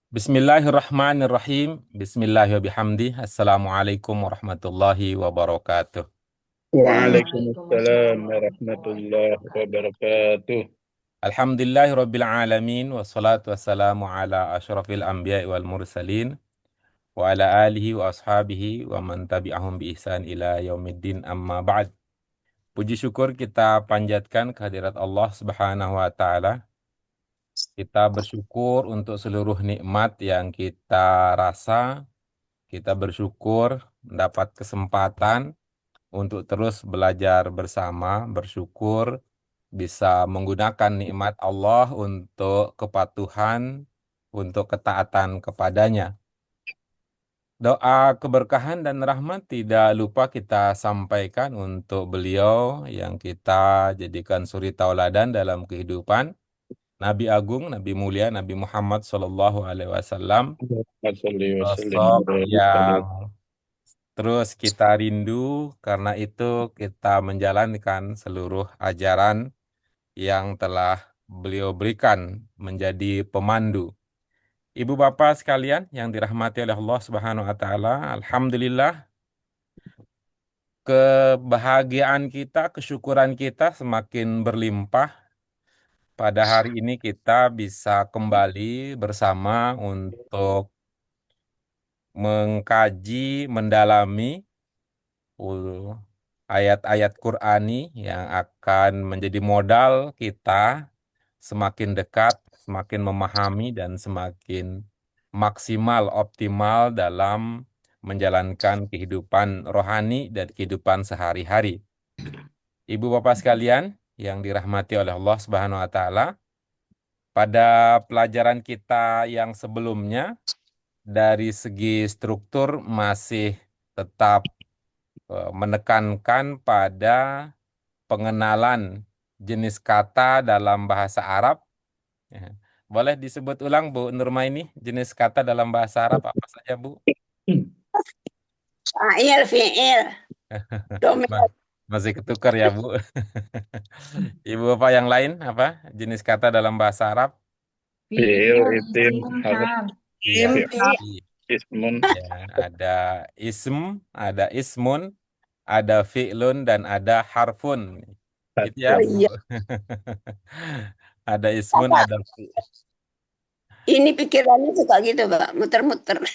Bismillahirrahmanirrahim. Bismillahirrahmanirrahim. Assalamualaikum warahmatullahi wabarakatuh. Waalaikumsalam Waalaikumsalam warahmatullahi warahmatullahi wabarakatuh. wabarakatuh. Alhamdulillahirabbil alamin wassalatu wassalamu ala asyrafil anbiya'i wal mursalin wa ala alihi wa ashabihi wa man tabi'ahum bi ihsan ila yaumiddin amma ba'd. Puji syukur kita panjatkan kehadirat Allah Subhanahu wa taala. Kita bersyukur untuk seluruh nikmat yang kita rasa. Kita bersyukur mendapat kesempatan untuk terus belajar bersama, bersyukur bisa menggunakan nikmat Allah untuk kepatuhan, untuk ketaatan kepadanya. Doa keberkahan dan rahmat tidak lupa kita sampaikan untuk beliau yang kita jadikan suri tauladan dalam kehidupan, Nabi Agung, Nabi Mulia, Nabi Muhammad SAW, Allahumma sholli wa sallim sosok wa barik yang alaihi. terus kita rindu, karena itu kita menjalankan seluruh ajaran yang telah beliau berikan menjadi pemandu. Ibu bapak sekalian yang dirahmati oleh Allah Subhanahu wa taala, alhamdulillah kebahagiaan kita, kesyukuran kita semakin berlimpah. Pada hari ini kita bisa kembali bersama untuk mengkaji, mendalami ayat-ayat Qur'ani yang akan menjadi modal kita semakin dekat, semakin memahami dan semakin maksimal, optimal dalam menjalankan kehidupan rohani dan kehidupan sehari-hari. Ibu bapak sekalian yang dirahmati oleh Allah Subhanahu wa taala, pada pelajaran kita yang sebelumnya dari segi struktur masih tetap menekankan pada pengenalan jenis kata dalam bahasa Arab. Ya. Boleh disebut ulang, Bu Nurmaini, jenis kata dalam bahasa Arab apa saja, Bu? Fa'il, fi'il, domir, Ma- Masih ketukar ya, Bu. Ibu Bapak yang lain, apa jenis kata dalam bahasa Arab? Fi'il, Fi'il, isim, isim, harf, hal. Iya. mimpi, I- ismun. Ya, ada ism, ada ismun, ada fi'lun, dan ada harfun. Gitu ya, Hatun. oh Bu. iya. Ada ismun, Bapak, ada ini pikirannya suka gitu, Pak, muter-muter. Oh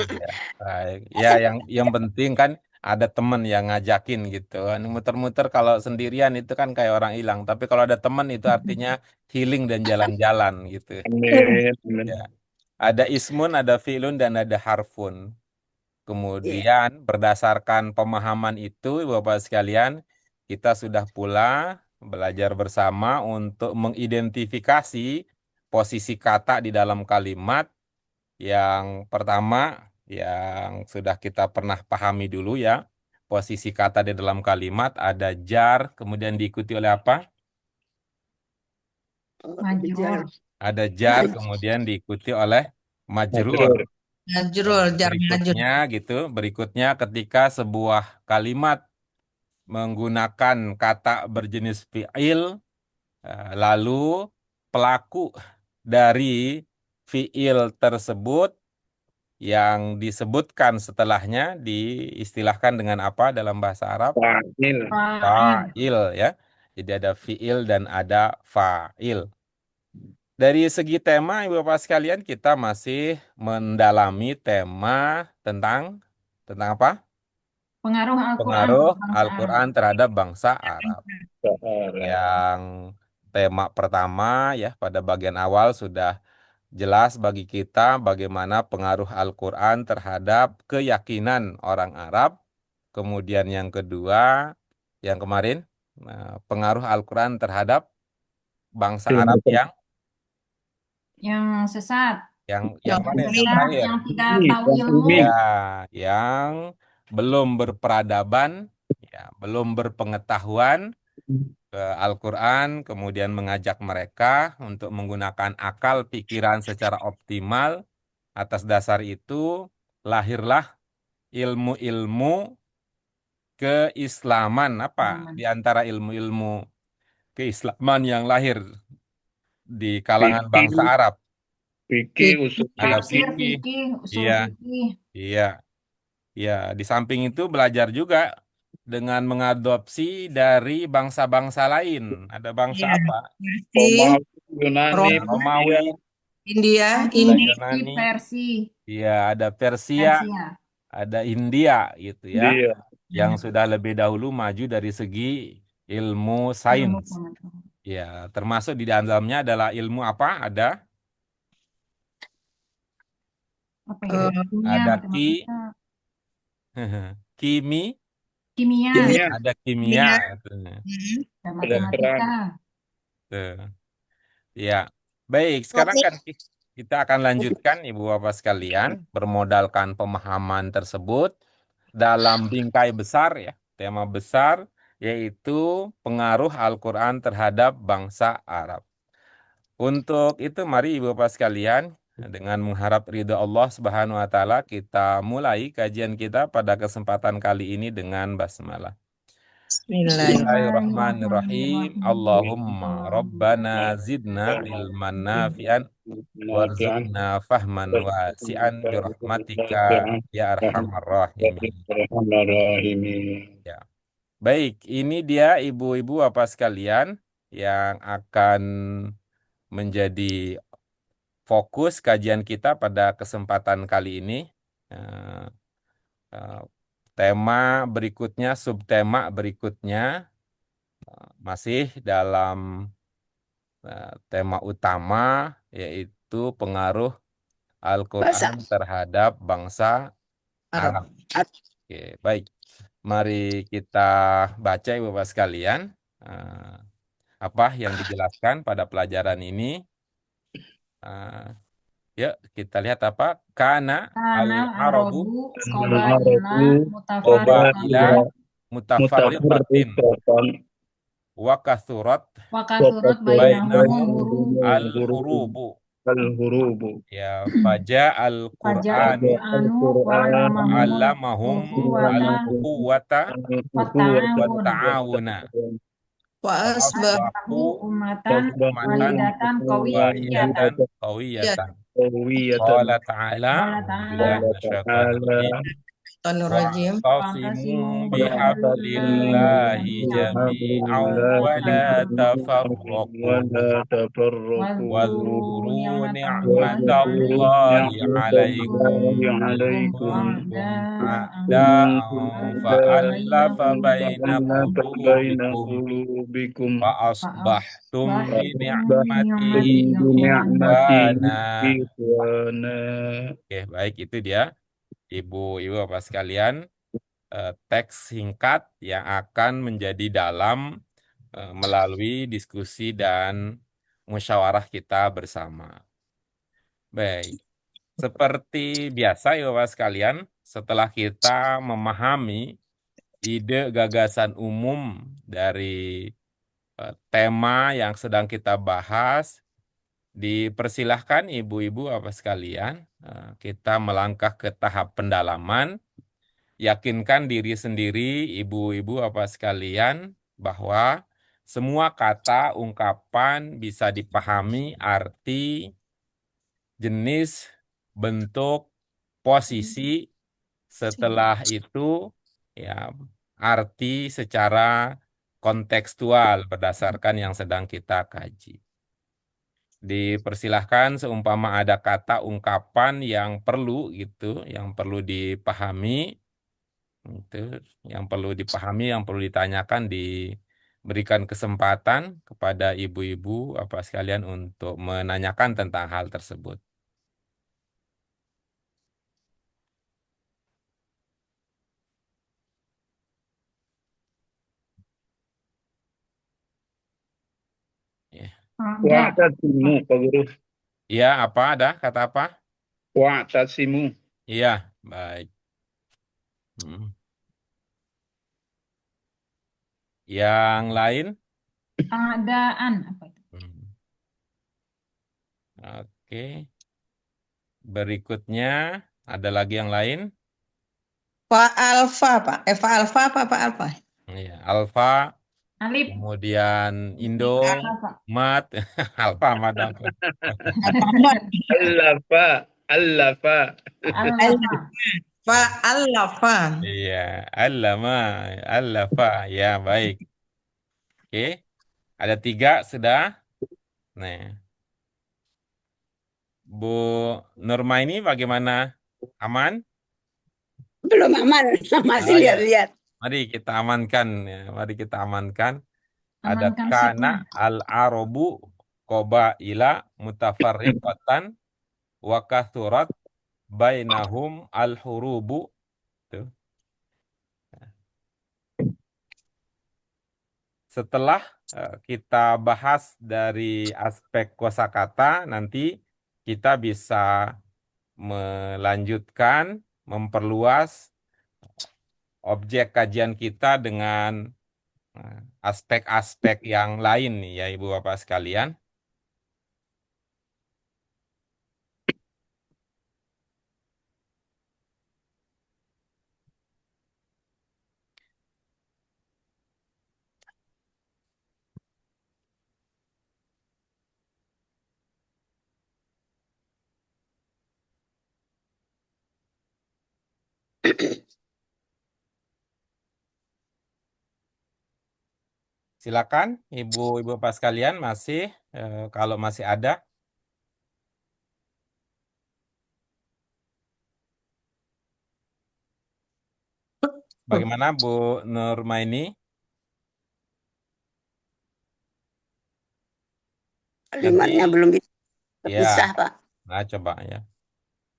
iya, baik. Ya, yang penting kan ada teman yang ngajakin gitu. Ini muter-muter kalau sendirian itu kan kayak orang hilang. Tapi kalau ada teman itu artinya healing dan jalan-jalan gitu. Amin, amin. Ya. Ada ismun, ada fi'lun, dan ada harfun. Iya. Kemudian berdasarkan pemahaman itu, Bapak sekalian, kita sudah pula belajar bersama untuk mengidentifikasi posisi kata di dalam kalimat. Yang pertama, yang sudah kita pernah pahami dulu ya, posisi kata di dalam kalimat ada jar, kemudian diikuti oleh apa? Majrur. Ada jar, kemudian diikuti oleh majrur. Majrur. Dan Majrur, jar majrur. berikutnya gitu, berikutnya ketika sebuah kalimat menggunakan kata berjenis fi'il, lalu pelaku dari fi'il tersebut yang disebutkan setelahnya diistilahkan dengan apa dalam bahasa Arab? Fa'il. Fa'il. Fa'il ya. Jadi ada fi'il dan ada fa'il. Dari segi tema, Ibu Bapak sekalian, kita masih mendalami tema tentang tentang apa? Pengaruh Al-Quran Pengaruh pada bangsa Arab. Al-Quran terhadap bangsa Arab. Sa'ara. Yang tema pertama ya pada bagian awal sudah jelas bagi kita bagaimana pengaruh Al-Quran terhadap keyakinan orang Arab. Kemudian yang kedua, yang kemarin, pengaruh Al-Quran terhadap bangsa Arab Ilmu Yang sesat, yang yang mana itu yang sesat, terakhir? yang tidak terkini, tahu yang ilmu. ini. Ya, yang belum berperadaban, ya, belum berpengetahuan ke Al-Quran, kemudian mengajak mereka untuk menggunakan akal pikiran secara optimal. Atas dasar itu, lahirlah ilmu-ilmu keislaman. Apa di antara ilmu-ilmu keislaman yang lahir di kalangan bangsa Fikih, Arab? Fikih, usul ada Tafsir, fikih. fikih, fikih, usul iya, fikih. iya, iya. Di samping itu belajar juga dengan mengadopsi dari bangsa-bangsa lain. Ada bangsa Iya, apa? Persi, Romawi, Yunani, Nah, Roma, Romawi, India, ada India. Yunani, Persi, iya, ada Persia, Persia. ada India gitu ya, dia. yang sudah lebih dahulu maju dari segi ilmu Ilmu sains. pengetahuan. Ya, termasuk di dalamnya adalah ilmu apa? Ada Apa ya? eh, Kimia, ada matematika, kimi, kimia, Kimia, ada kimia. India. Gitu. Hmm. dan ada matematika. keran. Tuh. Ya, baik. Sekarang Topik kan kita akan lanjutkan Ibu Bapak sekalian bermodalkan pemahaman tersebut dalam bingkai besar ya, tema besar yaitu pengaruh Al-Quran terhadap bangsa Arab. Untuk itu mari Ibu Bapak sekalian dengan mengharap ridho Allah Subhanahu wa taala kita mulai kajian kita pada kesempatan kali ini dengan basmalah. Bismillahirrahmanirrahim. Bismillahirrahmanirrahim. Allahumma Rabbana zidna ilman nafi'an Nafi'an, warzuqna fahman wasi'an birahmatika ya arhamar rahimin. Ya. Baik, ini dia ibu-ibu apa sekalian yang akan menjadi fokus kajian kita pada kesempatan kali ini. Eh, eh, Tema berikutnya, subtema berikutnya masih dalam tema utama yaitu pengaruh bahasa Al-Quran terhadap bangsa Arab. Arab. Oke, baik. Mari kita baca Ibu Bapak sekalian eh, apa yang dijelaskan pada pelajaran ini. Eh, Yuk kita lihat apa? Kana Kanal al-Arabu Arabu Al-Arabu qabaila mutafarriqatan qabailan mutafarriqatin mutafarriqatan wa kathurat wa kathurat bainahum bainahum hurubu al-hurubu. al-hurubu. Ya, faja al-Qur'anu Al-Qur'anu wa'allamahum wa'allamahum quwwata al-quwwata wa wata'awun ta'awuna Wa wa asbah asbahu ummatan ummatan wahidatan qawiyatan. wahidatan qawiyatan. Qawiyatan. Qala ta'ala Qala ta'ala a'udzubillahi minasyaitonir rajim Tanurajim. wa'tasimu wa'tasimu bihablillahi bihablillahi jami'an jami'an wa la tafarraqu ولا تفرقوا واذكروا واذكروا نعمة الله نعمة عليكم الله إذ عليكم إذ كنتم كنتم أعداء أعداء فألف فألف بين بين قلوبكم قلوبكم فأصبحتم فأصبحتم بنعمته بنعمته إخوانا. بنعمته إخوانا. إخوانا. Oke, baik itu dia Ibu-ibu Bapak sekalian teks singkat yang akan menjadi dalam melalui diskusi dan musyawarah kita bersama. Baik. Seperti biasa ya Bapak sekalian, setelah kita memahami ide gagasan umum dari tema yang sedang kita bahas, dipersilahkan ibu-ibu Bapak sekalian, kita melangkah ke tahap pendalaman, yakinkan diri sendiri ibu-ibu Bapak sekalian bahwa semua kata, ungkapan bisa dipahami arti, jenis, bentuk, posisi, setelah itu ya arti secara kontekstual berdasarkan yang sedang kita kaji. Dipersilahkan seumpama ada kata ungkapan yang perlu gitu, yang perlu dipahami, itu yang perlu dipahami, yang perlu ditanyakan, diberikan kesempatan kepada ibu-ibu apa sekalian untuk menanyakan tentang hal tersebut. Ya. Ada. Wa'tasimu, Pak Guru. Iya, apa ada kata apa? Wa'tasimu. Iya, baik. Hmm. Yang lain? Keadaan apa itu? Hmm. Oke. Berikutnya ada lagi yang lain? Fa alfa, Pak. Fa alfa apa Pak alfa? Iya, alfa Alif. kemudian Indo, Apa, Pak? Mat, Alfamart apa? Allafa. Allafa. Al-Lafa. Fa Al-Lafa. Iya, Allama, Allafa, ya baik. Oke, ada 3 sudah. Nah, Bu Nurma ini bagaimana? Aman? Belum aman, masih Oh ya, lihat-lihat. mari kita amankan ya. Mari kita amankan. Ada Amankan kana sipnya. al-arabu qabaila mutafarriqatan wa kathurat bainahum al-hurubu. Tuh. Setelah kita bahas dari aspek kosakata, nanti kita bisa melanjutkan, memperluas objek kajian kita dengan aspek-aspek yang lain nih ya Ibu Bapak sekalian. Silakan Ibu Bapak sekalian masih kalau masih ada. Bagaimana Bu Nurmaini? Kalimatnya Nanti belum bisa ya, pisah, Pak. nah coba ya.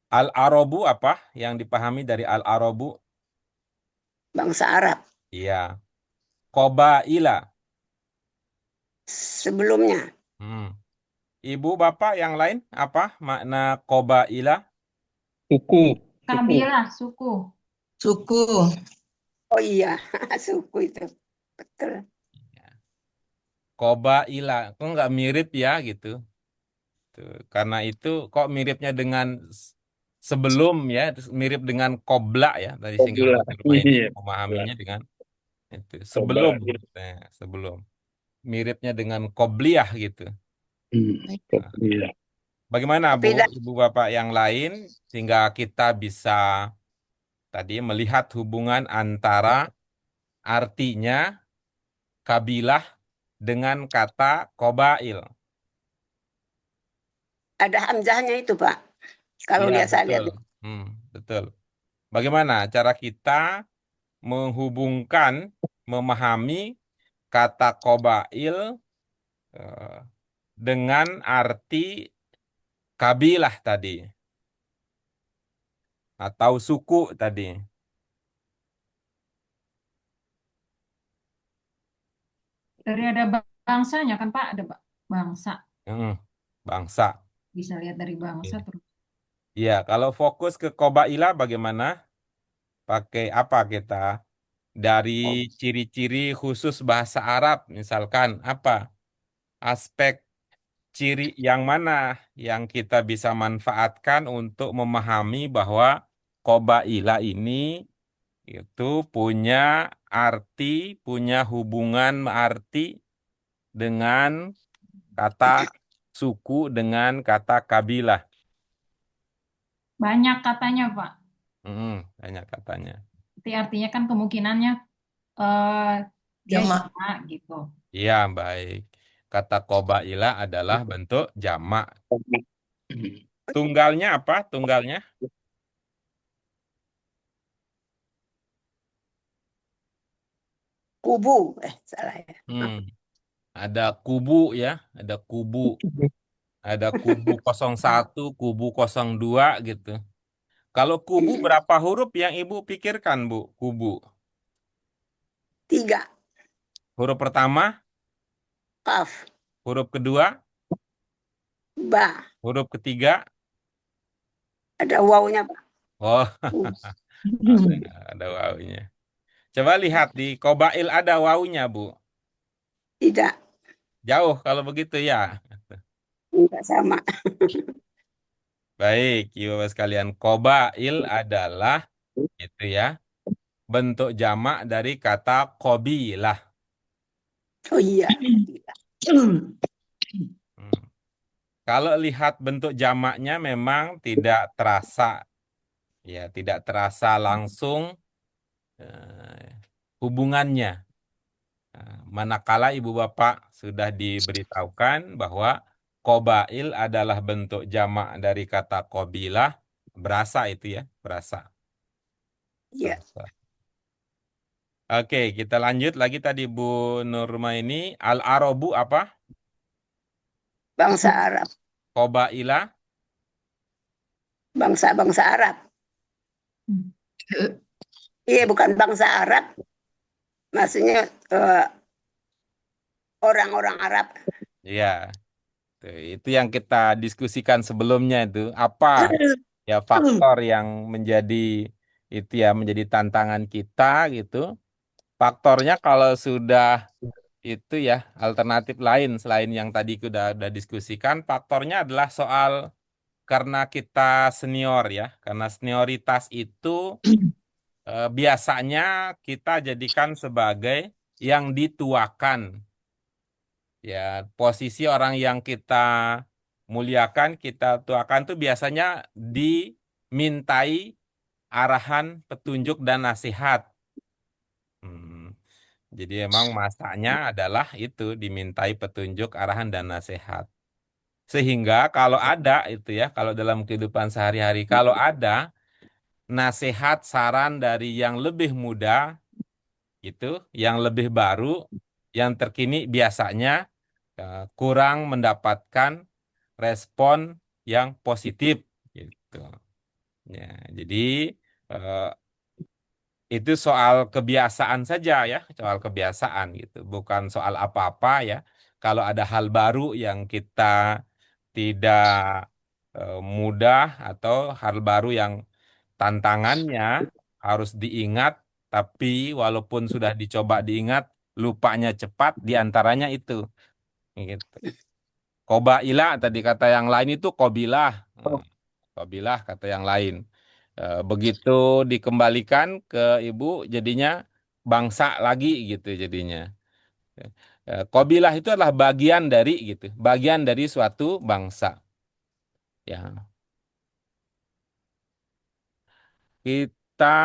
Al-Arabu apa yang dipahami dari Al-Arabu? Bangsa Arab. Iya. Qabaila. Sebelumnya, Hmm. Ibu Bapak yang lain apa makna qabaila? Suku. Kabilah, suku. Suku. oh iya, suku itu. Betul. Qabaila. Kok nggak mirip ya gitu? Tuh. Karena itu kok miripnya dengan sebelum ya, mirip dengan qobla ya. Tadi sehingga Bu Qabila. Nurmaini Iya. memahaminya dengan itu sebelum, Qabail. nah, sebelum miripnya dengan qobliyah gitu. Qabila. Bagaimana Tapi Bu, Ibu Bapak yang lain sehingga kita bisa tadi melihat hubungan antara artinya kabilah dengan kata qabail. ada hamzahnya itu, Pak. Kalau Iya, saya betul. lihat. Betul. Bagaimana cara kita menghubungkan, memahami kata qabail eh, dengan arti kabilah tadi atau suku tadi? Dari ada bangsanya kan, Pak? Ada bangsa. Hmm, Bangsa. Bisa lihat dari bangsa Oke. terus. Iya, kalau fokus ke qabaila bagaimana? Pakai apa kita? Dari ciri-ciri khusus bahasa Arab, misalkan apa? Aspek ciri yang mana yang kita bisa manfaatkan untuk memahami bahwa qabaila ini itu punya arti, punya hubungan arti dengan kata suku, dengan kata kabilah. Banyak katanya, Pak. Banyak katanya. Jadi artinya kan kemungkinannya eh dia Jamak. jamak gitu. Iya, baik. Kata qabaila adalah bentuk jamak. Tunggalnya apa? Tunggalnya? Kubu. Salah ya. Hmm, Ada kubu ya, ada kubu. Ada kubu 01, kubu 02 gitu. Kalau kubu berapa huruf yang Ibu pikirkan, Bu? Kubu. 3. Huruf pertama, Kaf. huruf kedua, Ba. huruf ketiga. Ada wawunya, Pak. Oh, Uh, ada wawunya. Coba lihat di Kobail ada wawunya, Bu. Tidak. Jauh kalau begitu ya. Enggak sama. Baik, ibu bapak sekalian. Kobail adalah itu ya bentuk jamak dari kata kobilah. Oh iya. Hmm. Kalau lihat bentuk jamaknya memang tidak terasa, ya tidak terasa langsung hubungannya. Manakala ibu bapak sudah diberitahukan bahwa qabail adalah bentuk jamak dari kata qabilah, berasa itu ya, berasa. Iya. Berasa. Oke, kita lanjut lagi tadi Bu Nurma ini. Al-Arabu apa? Bangsa Arab. Qabailah. Bangsa-bangsa Arab. Iya, bukan bangsa Arab. Maksudnya orang-orang Arab. Ya, itu yang kita diskusikan sebelumnya itu. Apa ya faktor yang menjadi itu ya menjadi tantangan kita gitu. Faktornya kalau sudah itu ya alternatif lain selain yang tadi udah diskusikan, faktornya adalah soal karena kita senior ya, karena senioritas itu biasanya kita jadikan sebagai yang dituakan. Ya, posisi orang yang kita muliakan, kita tuakan tuh biasanya dimintai arahan, petunjuk dan nasihat. Jadi emang masanya adalah itu dimintai petunjuk, arahan dan nasihat. Sehingga kalau ada itu ya, kalau dalam kehidupan sehari-hari, kalau ada nasihat, saran dari yang lebih muda, itu, yang lebih baru, yang terkini biasanya kurang mendapatkan respon yang positif, gitu. Ya, jadi itu soal kebiasaan saja ya, soal kebiasaan gitu, bukan soal apa-apa ya. Kalau ada hal baru yang kita tidak mudah atau hal baru yang tantangannya harus diingat, tapi walaupun sudah dicoba diingat, lupanya cepat, diantaranya itu. Gitu. Qobailah tadi kata yang lain itu qabilah. Qabilah kata yang lain. Begitu dikembalikan ke ibu jadinya bangsa lagi gitu jadinya. Qabilah itu adalah bagian dari gitu, bagian dari suatu bangsa. Ya. Kita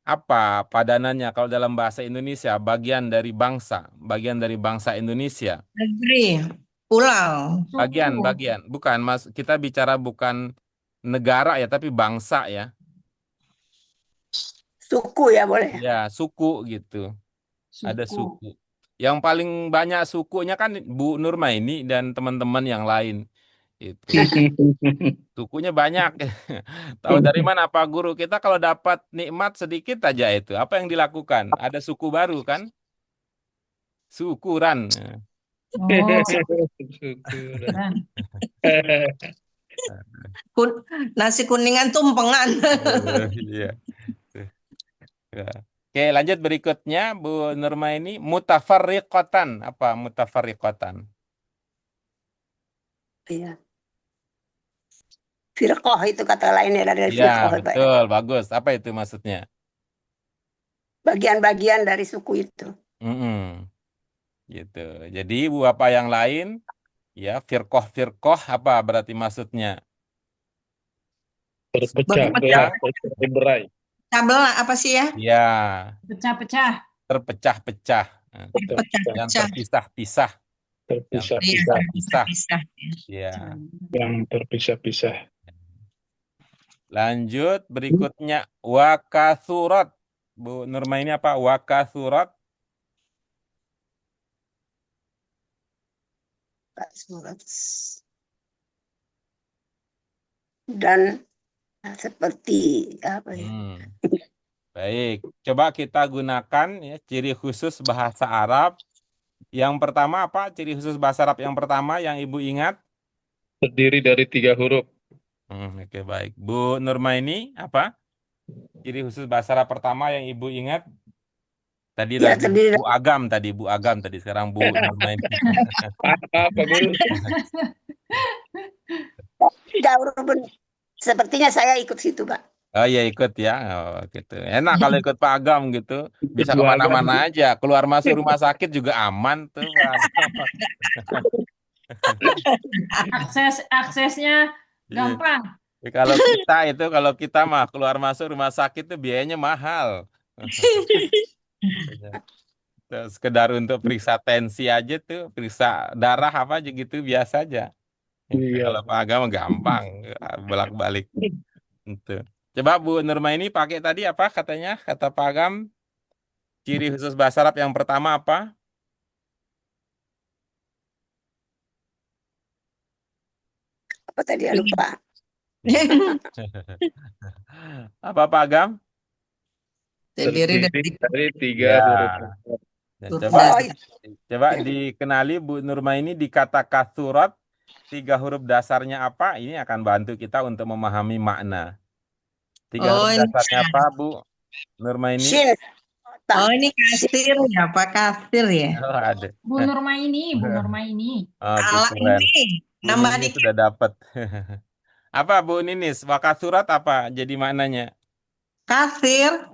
apa padanannya kalau dalam bahasa Indonesia bagian dari bangsa, bagian dari bangsa Indonesia. Negeri, pulau. Bagian, Suku. bagian. Bukan, Mas, kita bicara bukan negara ya, tapi bangsa ya. Suku ya boleh. Ya, suku gitu. Ada suku. Yang paling banyak sukunya kan Bu Nurma ini dan teman-teman yang lain. Itu. Sukunya banyak. Tahu dari mana Pak Guru? Kita kalau dapat nikmat sedikit aja itu, apa yang dilakukan? Ada suku baru kan? Syukuran. Oh, keren. Nasi kuningan tumpengan. Iya. Oke, lanjut berikutnya Bu Nurma ini mutafarriqatan. Apa mutafarriqatan? Iya. Firqah itu kata lainnya dari Iya, firqah, Pak. betul, bagus. Apa itu maksudnya? Bagian-bagian dari suku itu. Mm-mm. Gitu. Jadi Bu apa yang lain? Ya, firqah apa berarti maksudnya? Terpecah Berpecah. berai. Kabel apa sih ya? Ya, Pecah-pecah. terpecah-pecah. Yang Terpecah-pecah. terpisah-pisah. Yang Iya, terpisah-pisah. terpisah. Ya. Yang terpisah-pisah. Lanjut berikutnya wakathurat. Bu Nurma ini apa? Wakathurat. Dan seperti apa ya? Baik, coba kita gunakan ya ciri khusus bahasa Arab. Yang pertama apa? Ciri khusus bahasa Arab yang pertama yang Ibu ingat? Terdiri dari 3 huruf. Oke, baik. Bu Nurma ini apa? Ciri khusus bahasa Arab pertama yang Ibu ingat? Tadi Ya, tadi terdiri Bu Agam tadi, sekarang Bu Nurma ini. Apa Guru? Daur sepertinya saya ikut situ, Pak. Oh iya ikut ya, oh, gitu. Enak kalau ikut Pak Agam gitu, Ikut bisa dua agama. kemana-mana aja. Keluar masuk rumah sakit juga aman tuh Pak Agam. Aksesnya Iya. gampang. Kalau kita mah keluar masuk rumah sakit tuh biayanya mahal. Tuh, sekedar untuk periksa tensi aja tuh, periksa darah apa aja gitu biasa aja. Gitu. Iya. Kalau Pak Agam gampang, bolak-balik. Gitu. Coba Bu Nurma ini pakai tadi apa katanya? Kata Pak Agam, ciri khusus bahasa Arab yang pertama apa? Apa tadi ya lupa. Apa Pak Agam? Terdiri Terdiri dari dari tiga Ya. huruf. Dan huruf coba Oh, dasar. coba dikenali Bu Nurma ini di kata kasurat, 3 huruf dasarnya apa? Ini akan bantu kita untuk memahami makna. 3 huruf Oh ini, dasarnya apa Bu Nurma ini? shin, oh ini shin. kasir ya, Pak Kasir ya. Oh, ada. Bu Nurma ini. Oke, Salah keren. ini, Bu nambah Ninis dikit. sudah dapat. Apa Bu Ninis? Wakasurat apa jadi maknanya? Kasir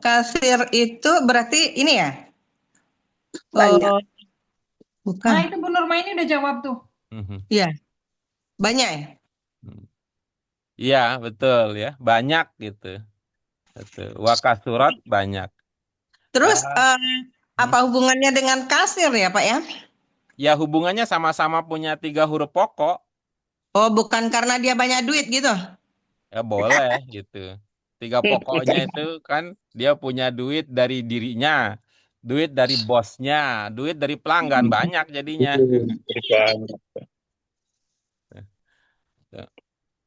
itu berarti ini ya? Banyak. Oh, Nah, bukan. itu Bu Nurma ini udah jawab tuh. Mhm. Iya, banyak ya? Iya, betul ya. Banyak gitu. Betul. Wakasurat banyak. Terus Ah, apa hubungannya dengan kasir ya, Pak ya? ya hubungannya sama-sama punya 3 huruf pokok. Oh, bukan karena dia banyak duit gitu. Ya boleh gitu. 3 pokoknya itu kan dia punya duit dari dirinya, duit dari bosnya, duit dari pelanggan banyak jadinya. Banyak.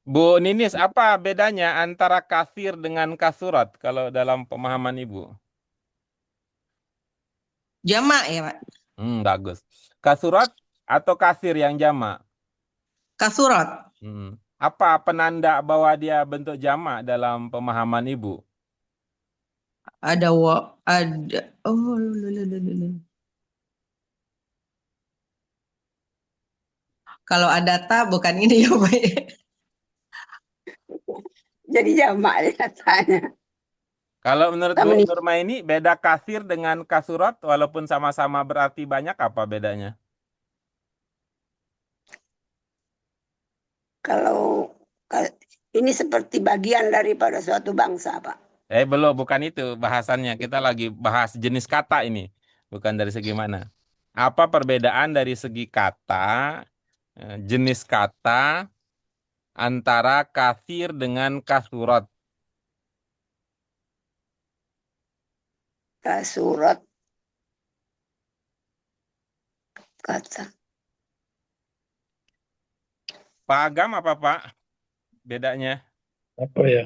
Bu Ninis, apa bedanya antara kasir dengan kasurat kalau dalam pemahaman Ibu? Jamak ya, Pak. Bagus. Kasurat atau kasir yang jamak? Kasurat. Apa penanda bahwa dia bentuk jamak dalam pemahaman Ibu? Ada oh kalau ada ta bukan ini ya, Pak. Jadi jamak deh katanya. Kalau menurut Bu Sama nih, Nurma ini beda kasir dengan kasurat walaupun sama-sama berarti banyak apa bedanya? kalau ini seperti bagian daripada suatu bangsa, Pak. Belum, bukan itu bahasannya. Kita lagi bahas jenis kata ini, bukan dari segi mana. Apa perbedaan dari segi kata, jenis kata antara kasir dengan kasurat? Surat kata. Pak Agam apa Pak? Bedanya? Apa ya?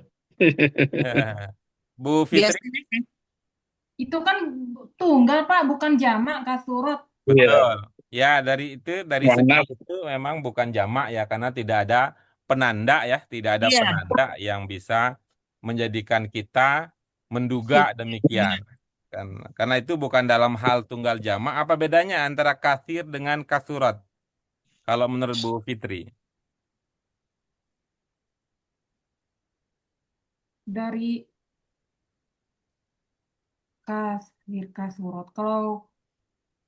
Bu Fitri? Biasanya Itu kan tunggal, Pak, bukan jamak kasurat. Iya. Betul. Ya, dari segi Muannats. itu memang bukan jamak ya, karena tidak ada penanda ya, tidak ada iya. penanda yang bisa menjadikan kita menduga demikian. Karena itu bukan dalam hal tunggal jamak. Apa bedanya antara kasir dengan kasurat? Kalau menurut Bu Fitri? Dari kasir kasurat. Kalau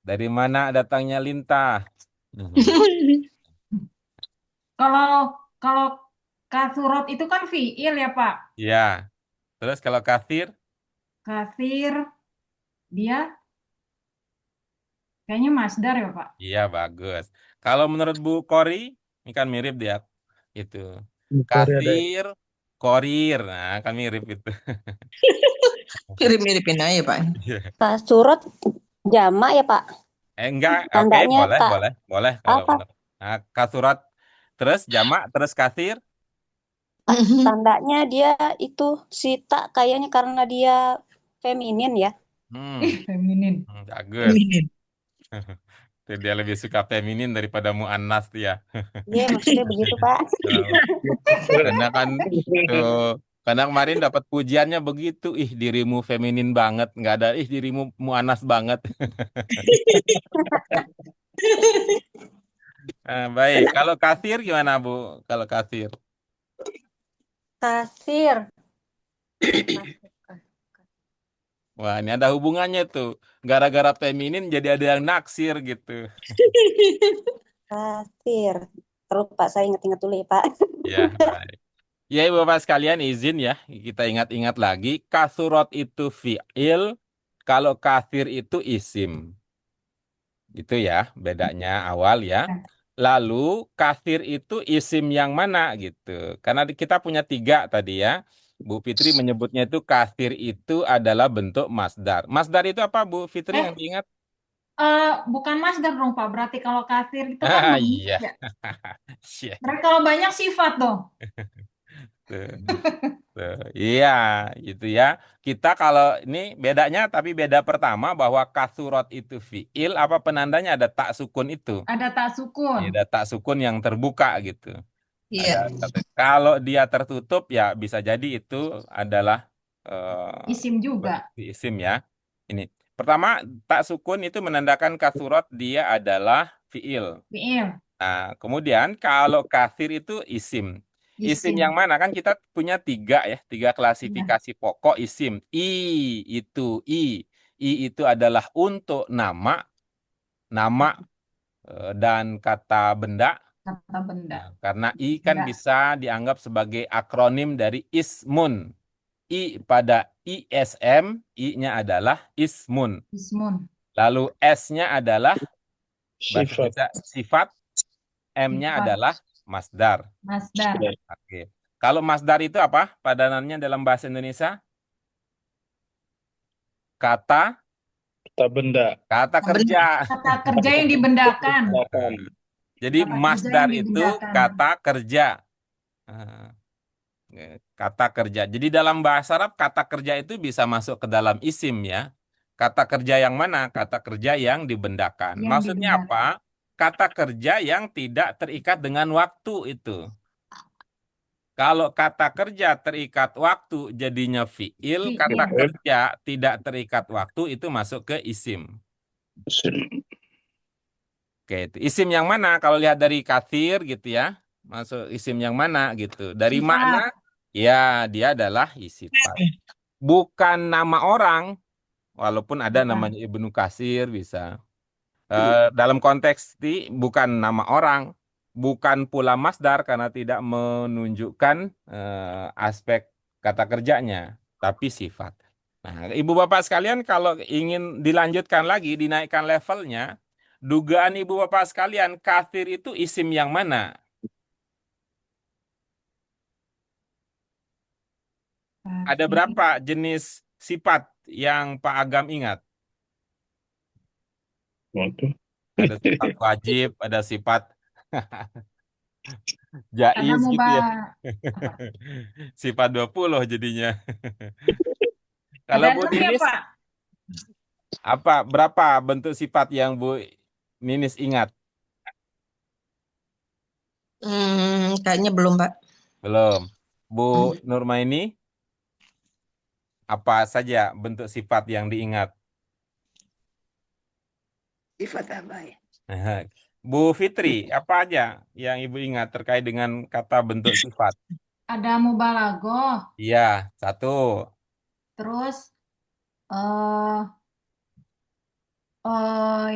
Dari mana datangnya lintah? kalau kalau kasurat itu kan fiil ya, Pak. Ya, terus kalau kasir? Kasir dia kayaknya masdar ya, Pak. Iya, bagus. Kalau menurut Bu Kori, ini kan mirip dia. Itu. Korea ada. Kasir, korir. Nah, kan mirip itu. Mirip-miripin aja, Pak. Kasurat jamak ya, Pak. Enggak, oke, Tandanya boleh kalau apa? menurut. Nah, kasurat, terus jamak, terus kasir. Tandanya dia itu sita kayaknya karena dia feminin ya. Feminin. Bagus. Feminin. Tuh, dia lebih suka feminin daripada muannas dia. Iya, maksudnya begitu, Pak. Karena kan tuh, karena kemarin dapat pujiannya begitu, ih dirimu feminin banget, nggak ada ih dirimu muannas banget. Baik, kalau kasir gimana Bu? Kalau kasir? Kasir. Wah, ini ada hubungannya tuh. Gara-gara feminin jadi ada yang naksir gitu. Kasir. Terus Pak, saya ingat-ingat dulu ya Pak. Ya, baik. Ya, Ibu Bapak sekalian izin ya, kita ingat-ingat lagi. Kasurat itu fi'il, kalau kasir itu isim. Itu ya, bedanya awal ya. Lalu kasir itu isim yang mana gitu. Karena kita punya 3 tadi ya. Bu Fitri menyebutnya itu kasir itu adalah bentuk masdar. Masdar itu apa Bu Fitri yang diingat? Bukan masdar dong Pak. Berarti kalau kasir itu kan Ah, banyak iya. ya. Iya. Berarti kalau banyak sifat dong. Tuh. Tuh, iya, itu ya. Kita kalau ini bedanya tapi beda pertama bahwa kasurat itu fiil apa penandanya ada tak sukun itu. Ada tak sukun. Ya, ada tak sukun yang terbuka gitu. Iya. Kalau dia tertutup ya bisa jadi itu adalah Isim juga. isim ya. Ini pertama tak sukun itu menandakan kasurat dia adalah fiil. Fiil. Nah, kemudian kalau kasir itu isim. Isim Isim. yang mana kan kita punya 3 ya, 3 klasifikasi pokok isim. I itu adalah untuk nama dan kata benda. Kata benda. Nah, karena I kan Benda. bisa dianggap sebagai akronim dari ismun. I pada ISM, I-nya adalah ismun. Ismun. Lalu S-nya adalah bahasa Sifat. Indonesia sifat, M-nya Sifat. adalah masdar. Masdar. Oke. Kalau masdar itu apa padanannya dalam bahasa Indonesia? Kata Kata benda. kata kerja. Kata kerja yang dibendakan. Jadi Kata kerja masdar yang itu dibendakan. kata kerja. Nah, kata kerja. Jadi dalam bahasa Arab kata kerja itu bisa masuk ke dalam isim ya. Kata kerja yang mana? Kata kerja yang dibendakan. Yang Maksudnya dibendakan. apa? Kata kerja yang tidak terikat dengan waktu itu. Kalau kata kerja terikat waktu jadinya fiil, Fiil. kata kerja tidak terikat waktu itu masuk ke isim. Oke, itu isim yang mana? Kalau lihat dari kathir gitu ya, masuk isim yang mana gitu. Dari Sifat. makna, ya dia adalah sifat. Bukan nama orang, walaupun ada Bukan. namanya Ibnu Katsir bisa. Dalam konteks ini bukan nama orang, bukan pula masdar karena tidak menunjukkan aspek kata kerjanya, tapi sifat. Nah, Ibu Bapak sekalian kalau ingin dilanjutkan lagi, dinaikkan levelnya, dugaan Ibu Bapak sekalian, kathir itu isim yang mana? Ada berapa jenis sifat yang Pak Agam ingat? Waduh. Ada sifat wajib, ada sifat Ada jaiz gitu ya. apa? Sifat 20 jadinya. Kalau Ada Bu 6 ya Ninis, Pak? berapa bentuk sifat yang Bu Ninis ingat? Kayaknya belum, Pak. Belum. Bu Nurmaini, apa saja bentuk sifat yang diingat? Sifat apa ya? Bu Fitri, apa aja yang Ibu ingat terkait dengan kata bentuk sifat? Ada mubalaghah. Iya, 1. Terus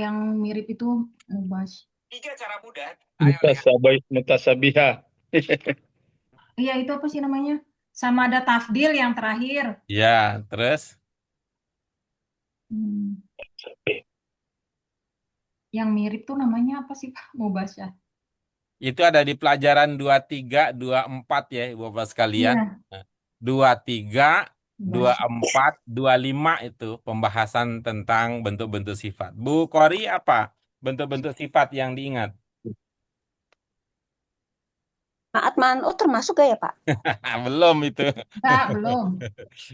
yang mirip itu mubas. 3 cara mudah. Mutasabiha. Iya, itu apa sih namanya? Sama ada tafdil yang terakhir. Iya, terus? Yang mirip tuh namanya apa sih Pak? Mubasyah. Itu ada di pelajaran 23, 24 ya, Ibu Bapak sekalian. Iya. 23, 24, 25 itu pembahasan tentang bentuk-bentuk sifat. Bu Kori apa bentuk-bentuk sifat yang diingat? Maat man, oh termasuk gak ya Pak? Belum itu. Enggak, belum.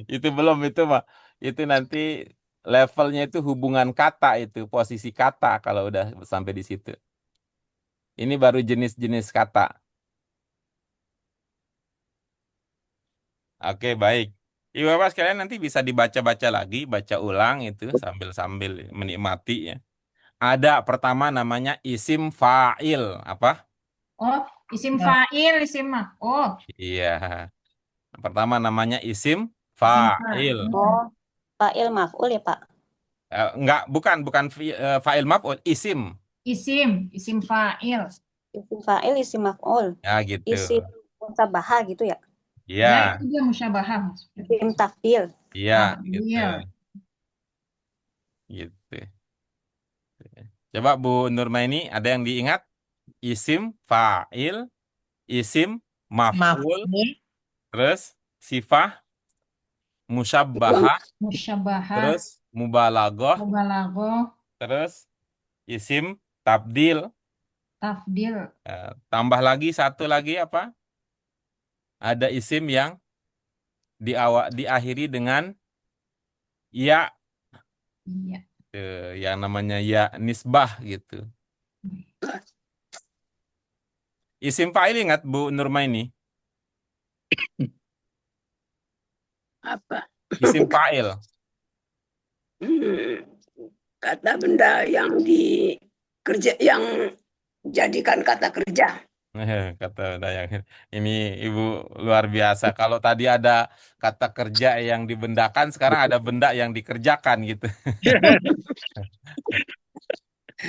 Itu belum itu, Pak. Itu nanti levelnya itu hubungan kata itu, posisi kata kalau udah sampai di situ. Ini baru jenis-jenis kata. Oke, baik. Ibu Bapak sekalian nanti bisa dibaca-baca lagi, baca ulang itu sambil-sambil menikmati ya. Ada pertama namanya isim fa'il. Apa? Oh, isim fa'il, isim mah. Oh, Iya. Pertama namanya isim Fa'il. Oh, fa'il maf'ul ya, Pak. Enggak, bukan fa'il maf'ul, isim. Isim fa'il. Isim fa'il, isim maf'ul. Ya gitu. Isim mutabahah gitu ya. Iya, Ya, itu dia musyabahah maksudnya. Isim tafdil. iya gitu. Tafdil. Gitu. Coba Bu Nurmaini, ada yang diingat? Isim fa'il, isim maf'ul, Maf'ul. terus sifah musyabbaha, Musyabahah. terus mubalaghah, Mubalaghah. terus isim tabdil. Tafdil. Tambah lagi satu lagi apa? Ada isim yang diakhiri dengan ya, Iya. yang namanya ya nisbah gitu. Isim fa'il ingat Bu Nurmaini? Apa? Isim fa'il. Hmm, kata benda yang yang jadikan kata kerja. Kata Dayang. Ini Ibu luar biasa. Kalau tadi ada kata kerja yang dibendakan, sekarang ada benda yang dikerjakan gitu.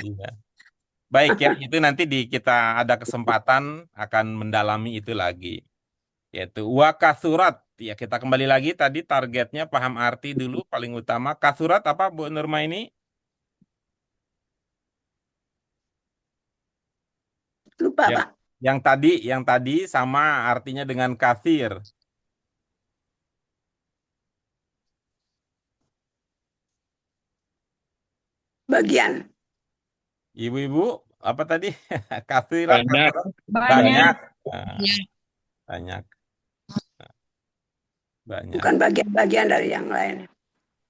Iya. Baik ya, itu nanti kita ada kesempatan akan mendalami itu lagi. Yaitu wa kasurat. Ya, kita kembali lagi tadi targetnya paham arti dulu paling utama. Kasurat apa Bu Nurma ini? Lupa, Yang, Pak. yang tadi sama artinya dengan kasir. Bagian. Ibu-ibu, apa tadi? Kasirat, Banyak. Banyak. banyak. Nah, Ya. banyak, banyak. Bukan bagian-bagian dari yang lain.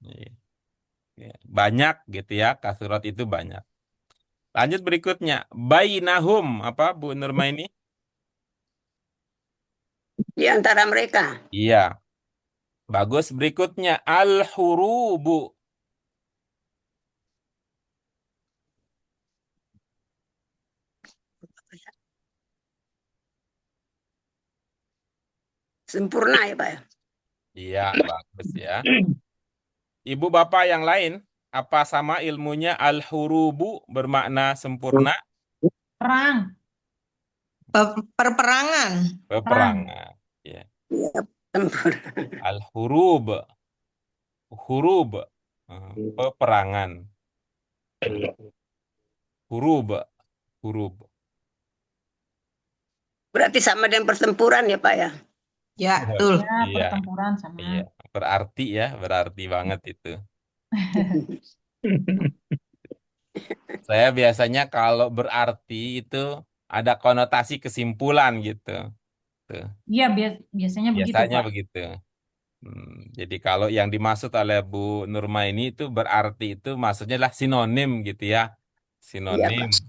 Iya. Iya. Banyak gitu ya, kasurat itu banyak. Lanjut berikutnya, bainahum apa Bu Nurmaini? Di antara mereka. Iya, bagus. Berikutnya al-hurubu. Sempurna ya, Pak. Iya, bagus ya. Ibu bapak yang lain, apa sama ilmunya al-hurubu bermakna sempurna? Perang. Perperangan. Peperangan. Ya. Iya, sempurna. Al-hurub, hurub, peperangan. Hurub, hurub. Berarti sama dengan pertempuran ya, Pak ya. Ya, betul. Ya, Iya, pertempuran sama. iya. Berarti ya, berarti banget itu. Saya biasanya kalau berarti itu ada konotasi kesimpulan gitu. Tuh. Iya, biasanya begitu, Biasanya Pak. begitu. Jadi kalau yang dimaksud oleh Bu Nurma ini itu berarti itu maksudnya adalah sinonim gitu ya. Iya, Sinonim Pak.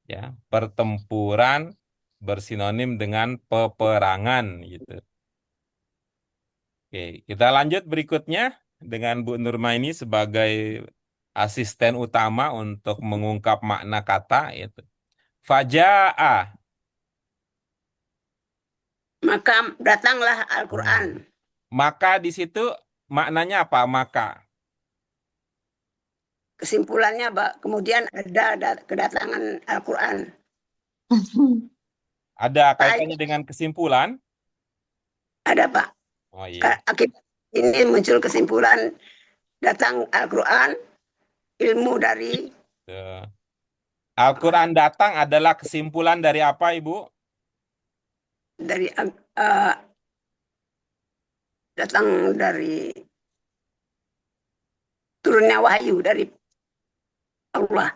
ya. Pertempuran bersinonim dengan peperangan gitu. Oke, kita lanjut berikutnya dengan Bu Nurma ini sebagai asisten utama untuk mengungkap makna kata itu. Faja'a. Maka datanglah Al-Quran. Maka di situ maknanya apa? Maka. Kesimpulannya, Pak, kemudian ada kedatangan Al-Quran. Ada kaitannya dengan kesimpulan? Ada, Pak. Oh iya. Akibat ini muncul kesimpulan datang Al-Quran, ilmu dari Tuh. Al-Quran datang adalah kesimpulan dari apa, Ibu? Datang dari turunnya wahyu dari Allah.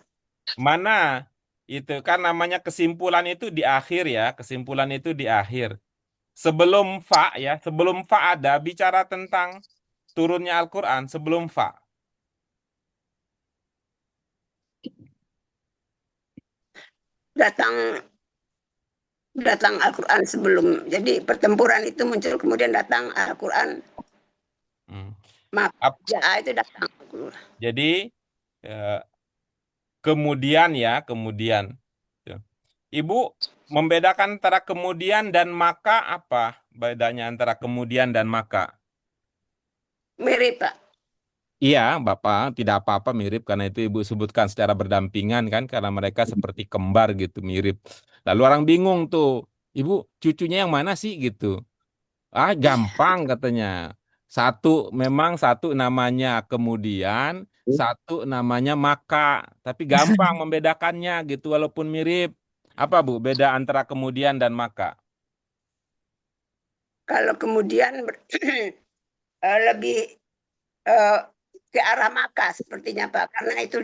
Mana itu kan namanya kesimpulan itu di akhir ya, kesimpulan itu di akhir. Sebelum fa ya, sebelum fa ada bicara tentang turunnya Al-Quran sebelum fa. Datang Al-Quran sebelum. Jadi pertempuran itu muncul kemudian datang Al-Quran. Hmm. Maka itu datang. Jadi kemudian ya, kemudian. Ibu membedakan antara kemudian dan maka apa? Bedanya antara kemudian dan maka? Mirip, Pak. Iya, Bapak, tidak apa-apa mirip karena itu Ibu sebutkan secara berdampingan kan karena mereka seperti kembar gitu, mirip. Lalu orang bingung tuh, Ibu cucunya yang mana sih gitu. Ah, gampang katanya. Satu namanya kemudian, satu namanya maka. Tapi gampang membedakannya gitu walaupun mirip. Apa Bu, beda antara kemudian dan maka? Kalau kemudian lebih ke arah maka sepertinya Pak, karena itu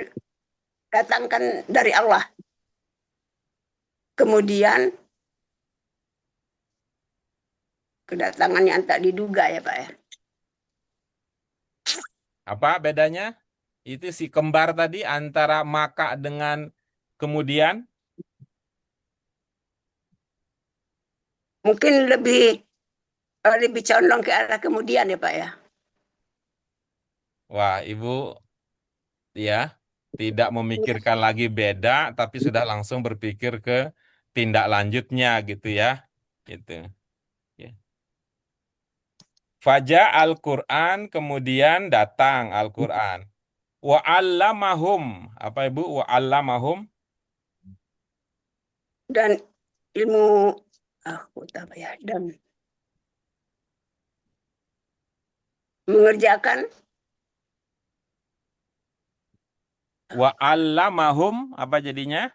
datangkan dari Allah. Kemudian kedatangan yang tak diduga ya Pak ya. Apa bedanya? Itu si kembar tadi antara maka dengan kemudian. Mungkin lebih condong ke arah kemudian ya Pak ya. Wah, Ibu ya tidak memikirkan lagi beda, tapi sudah langsung berpikir ke tindak lanjutnya gitu ya. Gitu. Ya. Faja Al-Quran, kemudian datang Al-Quran. Wa'allamahum. Apa Ibu? Wa'allamahum. Dan ilmu apa ya, dan mengerjakan Wa'allamahum. Apa jadinya?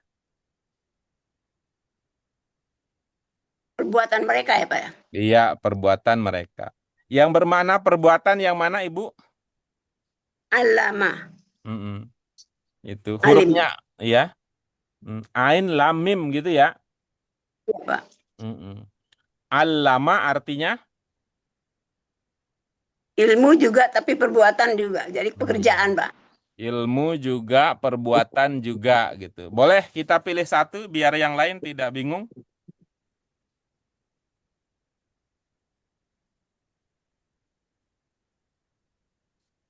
perbuatan mereka ya Pak ya. Iya, perbuatan mereka. Yang bermana perbuatan yang mana Ibu? Alama, Mm-mm. Itu alim hurufnya ya. Ain lam mim gitu ya. ya Pak. Mm-mm. Allama artinya Ilmu juga tapi perbuatan juga. Jadi pekerjaan Pak. ilmu juga, perbuatan juga gitu. Boleh kita pilih satu biar yang lain tidak bingung?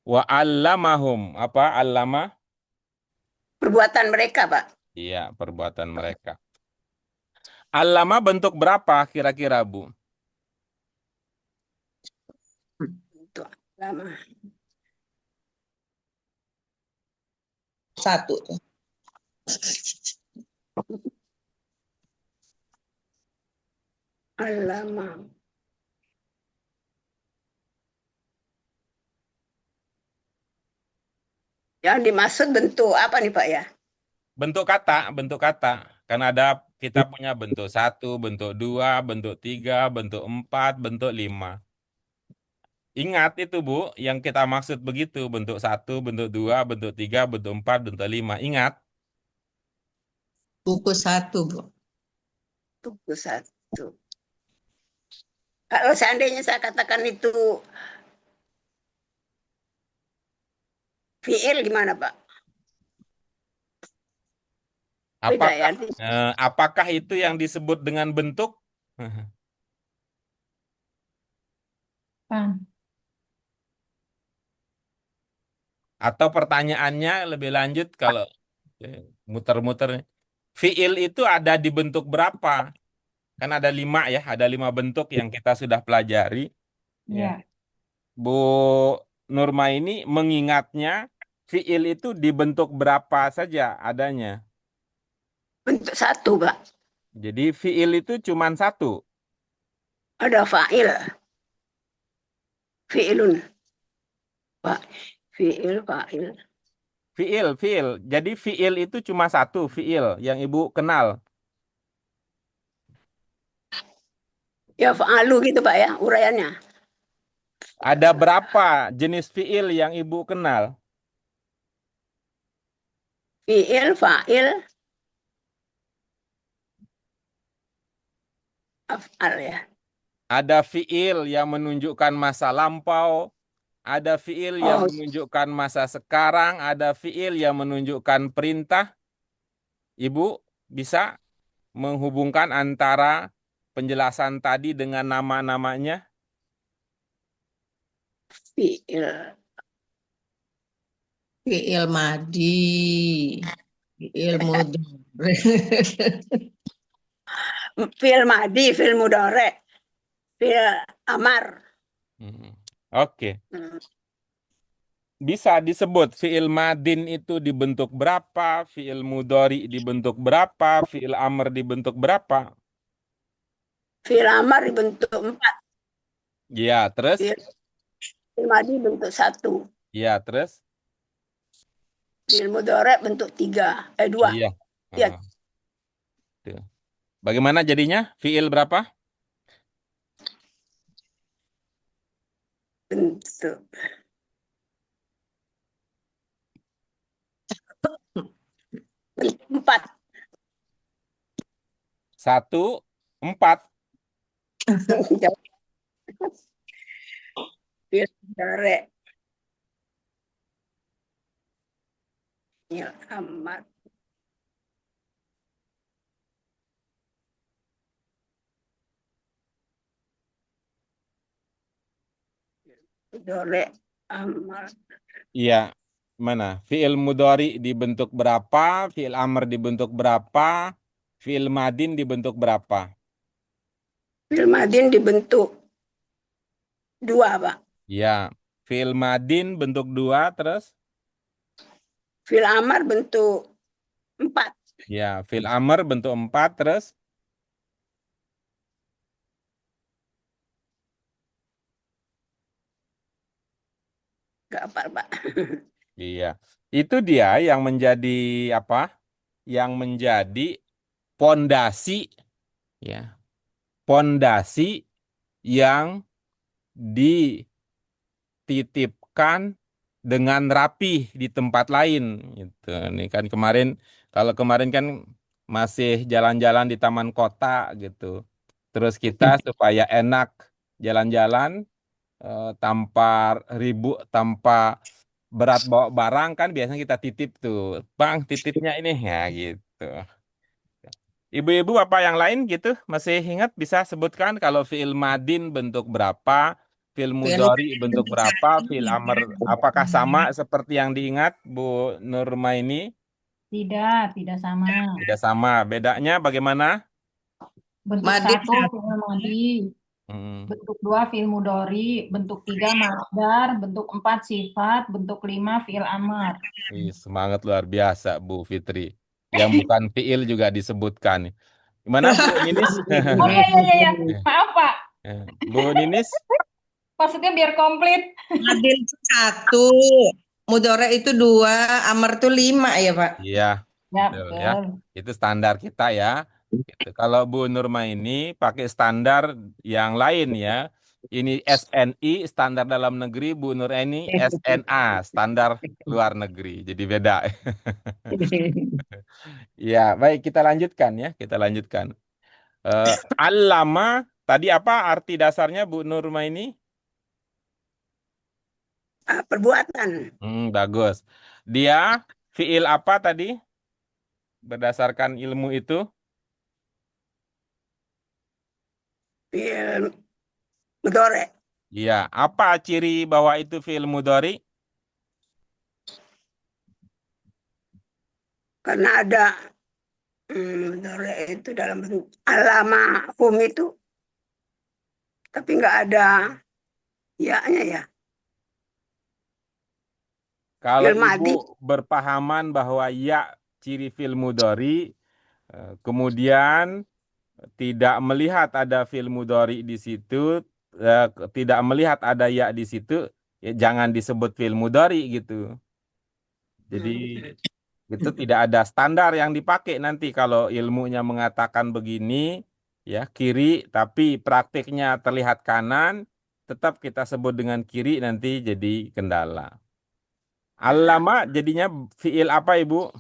Wa allamahum. Apa allama? Perbuatan mereka Pak. Iya, perbuatan mereka. Allama bentuk berapa kira-kira, Bu? Itu alama. Satu. Alama. Yang dimaksud bentuk apa nih Pak ya? Bentuk kata, bentuk kata. Kan ada kita punya bentuk 1, bentuk 2, bentuk 3, bentuk 4, bentuk 5. Ingat itu Bu, yang kita maksud begitu, bentuk 1, bentuk 2, bentuk 3, bentuk 4, bentuk 5. Ingat. Buku satu, Bu. Buku satu. Kalau seandainya saya katakan itu fiil gimana Pak? Beda ya. Apakah itu yang disebut dengan bentuk? Pan. Atau pertanyaannya lebih lanjut kalau muter-muter. Fiil itu ada di bentuk berapa? Kan ada 5 ya, ada 5 bentuk yang kita sudah pelajari. Ya. Bu Nurma ini mengingatnya fiil itu di bentuk berapa saja adanya. Bentuk satu Pak. Jadi fiil itu cuma satu. Ada fa'il. Fi'ilun. Pak. Fi'il, fa'il. Fiil. Jadi fiil itu cuma satu fiil yang Ibu kenal. Ya fa'alu gitu Pak ya uraiannya. Ada berapa jenis fiil yang Ibu kenal? Fi'il, fa'il, af'al ya. Ada fiil yang menunjukkan masa lampau, ada fiil yang menunjukkan masa sekarang, ada fiil yang menunjukkan perintah. Ibu bisa menghubungkan antara penjelasan tadi dengan nama-namanya? Fi'il. Fi'il madi. Fi'il mudhari. Fi'il madi, fi'il mudhari, fi'il amar. Oke. bisa disebut fiil madin itu dibentuk berapa, fiil mudhari dibentuk berapa, fiil amr dibentuk berapa. Fi'il amar dibentuk 4. Ya, terus? Fi'il madi bentuk 1. Ya, terus? Fi'il mudhari bentuk 2. Iya. Ya, Ah, tuh. Bagaimana jadinya? Fiil berapa? bentuk 4. 1, 4. Fi'il mudhari. Fi'il amar. Mudhari amar. Iya. Mana? Fiil mudhari dibentuk berapa? Fiil amr dibentuk berapa? Fiil madin dibentuk berapa? Fi'il madin dibentuk 2, Pak. Ya. Fiil madin bentuk 2, terus? Fi'il amar bentuk 4. Ya. Fiil amr bentuk 4, terus? Enggak apa, Pak. Iya. Itu dia yang menjadi apa? Yang menjadi pondasi, ya. Pondasi yang dititipkan dengan rapih di tempat lain gitu. Ini kan kemarin, kalau kemarin kan masih jalan-jalan di taman kota gitu. Terus kita supaya enak jalan-jalan tanpa ribut, tanpa berat bawa barang, kan biasanya kita titip tuh. Bang, titipnya ini ya gitu. Ibu-ibu apa yang lain gitu masih ingat, bisa sebutkan kalau fiil madin bentuk berapa, fiil Fi'il mudhari madin bentuk bentuk berapa, 1 fiil ya, amr Pak. apakah sama seperti yang diingat Bu Nurmaini? Tidak sama. Tidak sama. Bedanya bagaimana? Bentuk Madin 1 fi'il madi, Hmm. bentuk 2 fi'il mudhari, bentuk 3 masdar, bentuk 4 sifat, bentuk 5 fi'il amar. Ih, semangat luar biasa Bu Fitri. Yang bukan fiil juga disebutkan. Gimana Bu Ninis? Oh iya iya iya, iya. Maaf Pak, Bu Ninis? maksudnya biar komplit. Madin itu 1, mudhari itu 2, amar itu 5 ya, Pak. Iya, Ya betul ya. betul. Itu standar kita ya. Gitu. Kalau Bu Nurma ini pakai standar yang lain ya. Ini SNI, standar dalam negeri, Bu Nur ini SNA, standar luar negeri. Jadi beda. Ya, baik, kita lanjutkan ya. Kita lanjutkan. Allama, tadi apa arti dasarnya Bu Nurma ini? Perbuatan. Bagus. Dia fiil apa tadi? Berdasarkan ilmu itu? Fi'il mudhari. Iya, apa ciri bahwa itu fiil mudhari? Karena ada mudhari itu dalam bentuk alama hum itu, tapi nggak ada ya-nya ya. Kalau Fi'il madi. ibu berpahaman bahwa ya ciri fiil mudhari, kemudian tidak melihat ada fiil mudhari di situ, tidak melihat ada ya di situ, ya jangan disebut fiil mudhari gitu. Jadi itu tidak ada standar yang dipakai nanti kalau ilmunya mengatakan begini, ya kiri, tapi praktiknya terlihat kanan, tetap kita sebut dengan kiri, nanti jadi kendala. Allama jadinya fiil apa Ibu?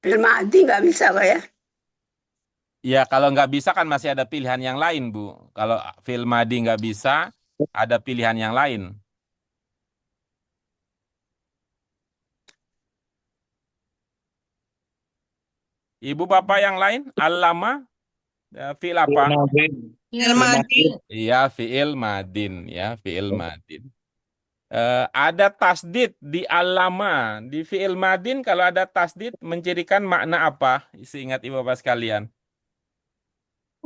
Fi'il madi nggak bisa, Pak ya. Ya kalau nggak bisa kan masih ada pilihan yang lain Bu. Kalau fiil madi nggak bisa, ada pilihan yang lain. Ibu bapak yang lain, allama, fiil apa? Fi'il madin Iya fiil madin, ya fiil madin. Ada tasdid di allama, di fiil madin kalau ada tasdid mencirikan makna apa? Seingat ibu bapak sekalian.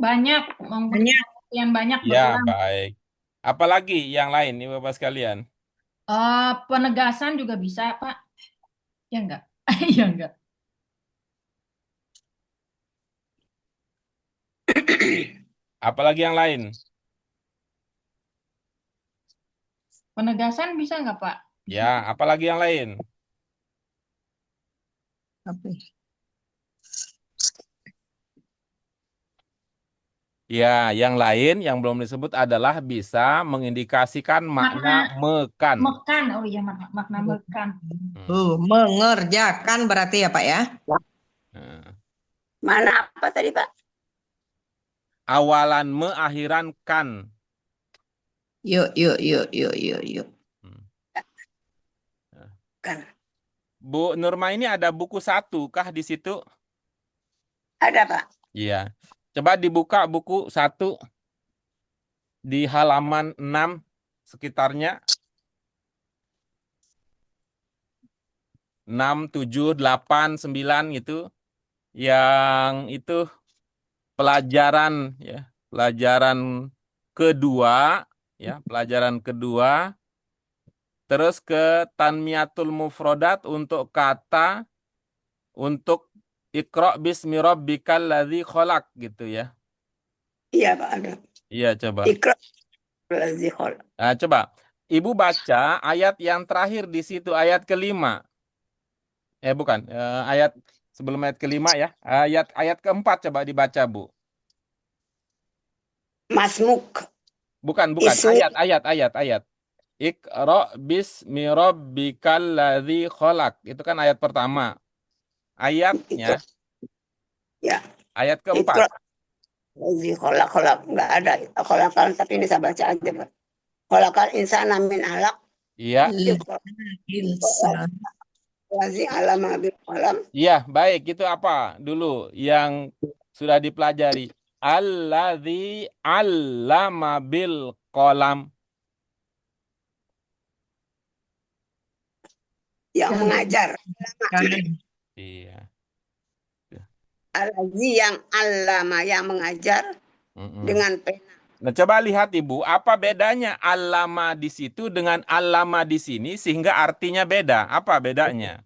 Banyak, Banyak. yang banyak Ya, berulang. baik. Apalagi yang lain, Ibu Bapak sekalian? Penegasan juga bisa, Pak. Ya enggak? Ya enggak. Apalagi yang lain? Penegasan bisa enggak, Pak? Ya, apalagi yang lain? Apa ya? Ya, yang lain yang belum disebut adalah bisa mengindikasikan makna mekan. Mekan. Oh iya, makna mekan. Mengerjakan berarti ya Pak ya? Nah, Mana apa tadi, Pak? awalan me, akhiran kan. Yuk. Hmm. Kan. Bu Nurma ini ada buku satu kah di situ? Ada, Pak. Iya. Coba dibuka buku satu di halaman 6 sekitarnya. 6, 7, 8, 9 gitu. Yang itu pelajaran ya, pelajaran kedua ya, pelajaran kedua. Terus ke Tanmiyatul Mufrodat untuk kata untuk Iqra bismi rabbikal ladzi khalaq gitu ya. Iya, Pak, ada. Iya, coba. Iqra allazi khalaq. Nah, coba. Ibu baca ayat yang terakhir di situ, ayat kelima. Bukan. Ayat sebelum ayat kelima ya. Ayat keempat coba dibaca, Bu. Masmuk. Bukan. Ismi. Ayat. Iqra bismi rabbikal ladzi khalaq. Itu kan ayat pertama. Ayatnya, Ya. ayat Iqra keempat. allazi khalaq. Enggak ada khalaqan, tapi ini saya baca aja, Pak. Khalaqal insana min 'alaq. Iya. Iqra Insan. allazi 'allama bil qalam. Iya, baik. Itu apa dulu yang sudah dipelajari? Alladzi 'allama bil qalam. Yang mengajar. Iya. Allazi yang 'allama, yang mengajar dengan pena. Nah, coba lihat Ibu, apa bedanya allama di situ dengan allama di sini sehingga artinya beda? Apa bedanya?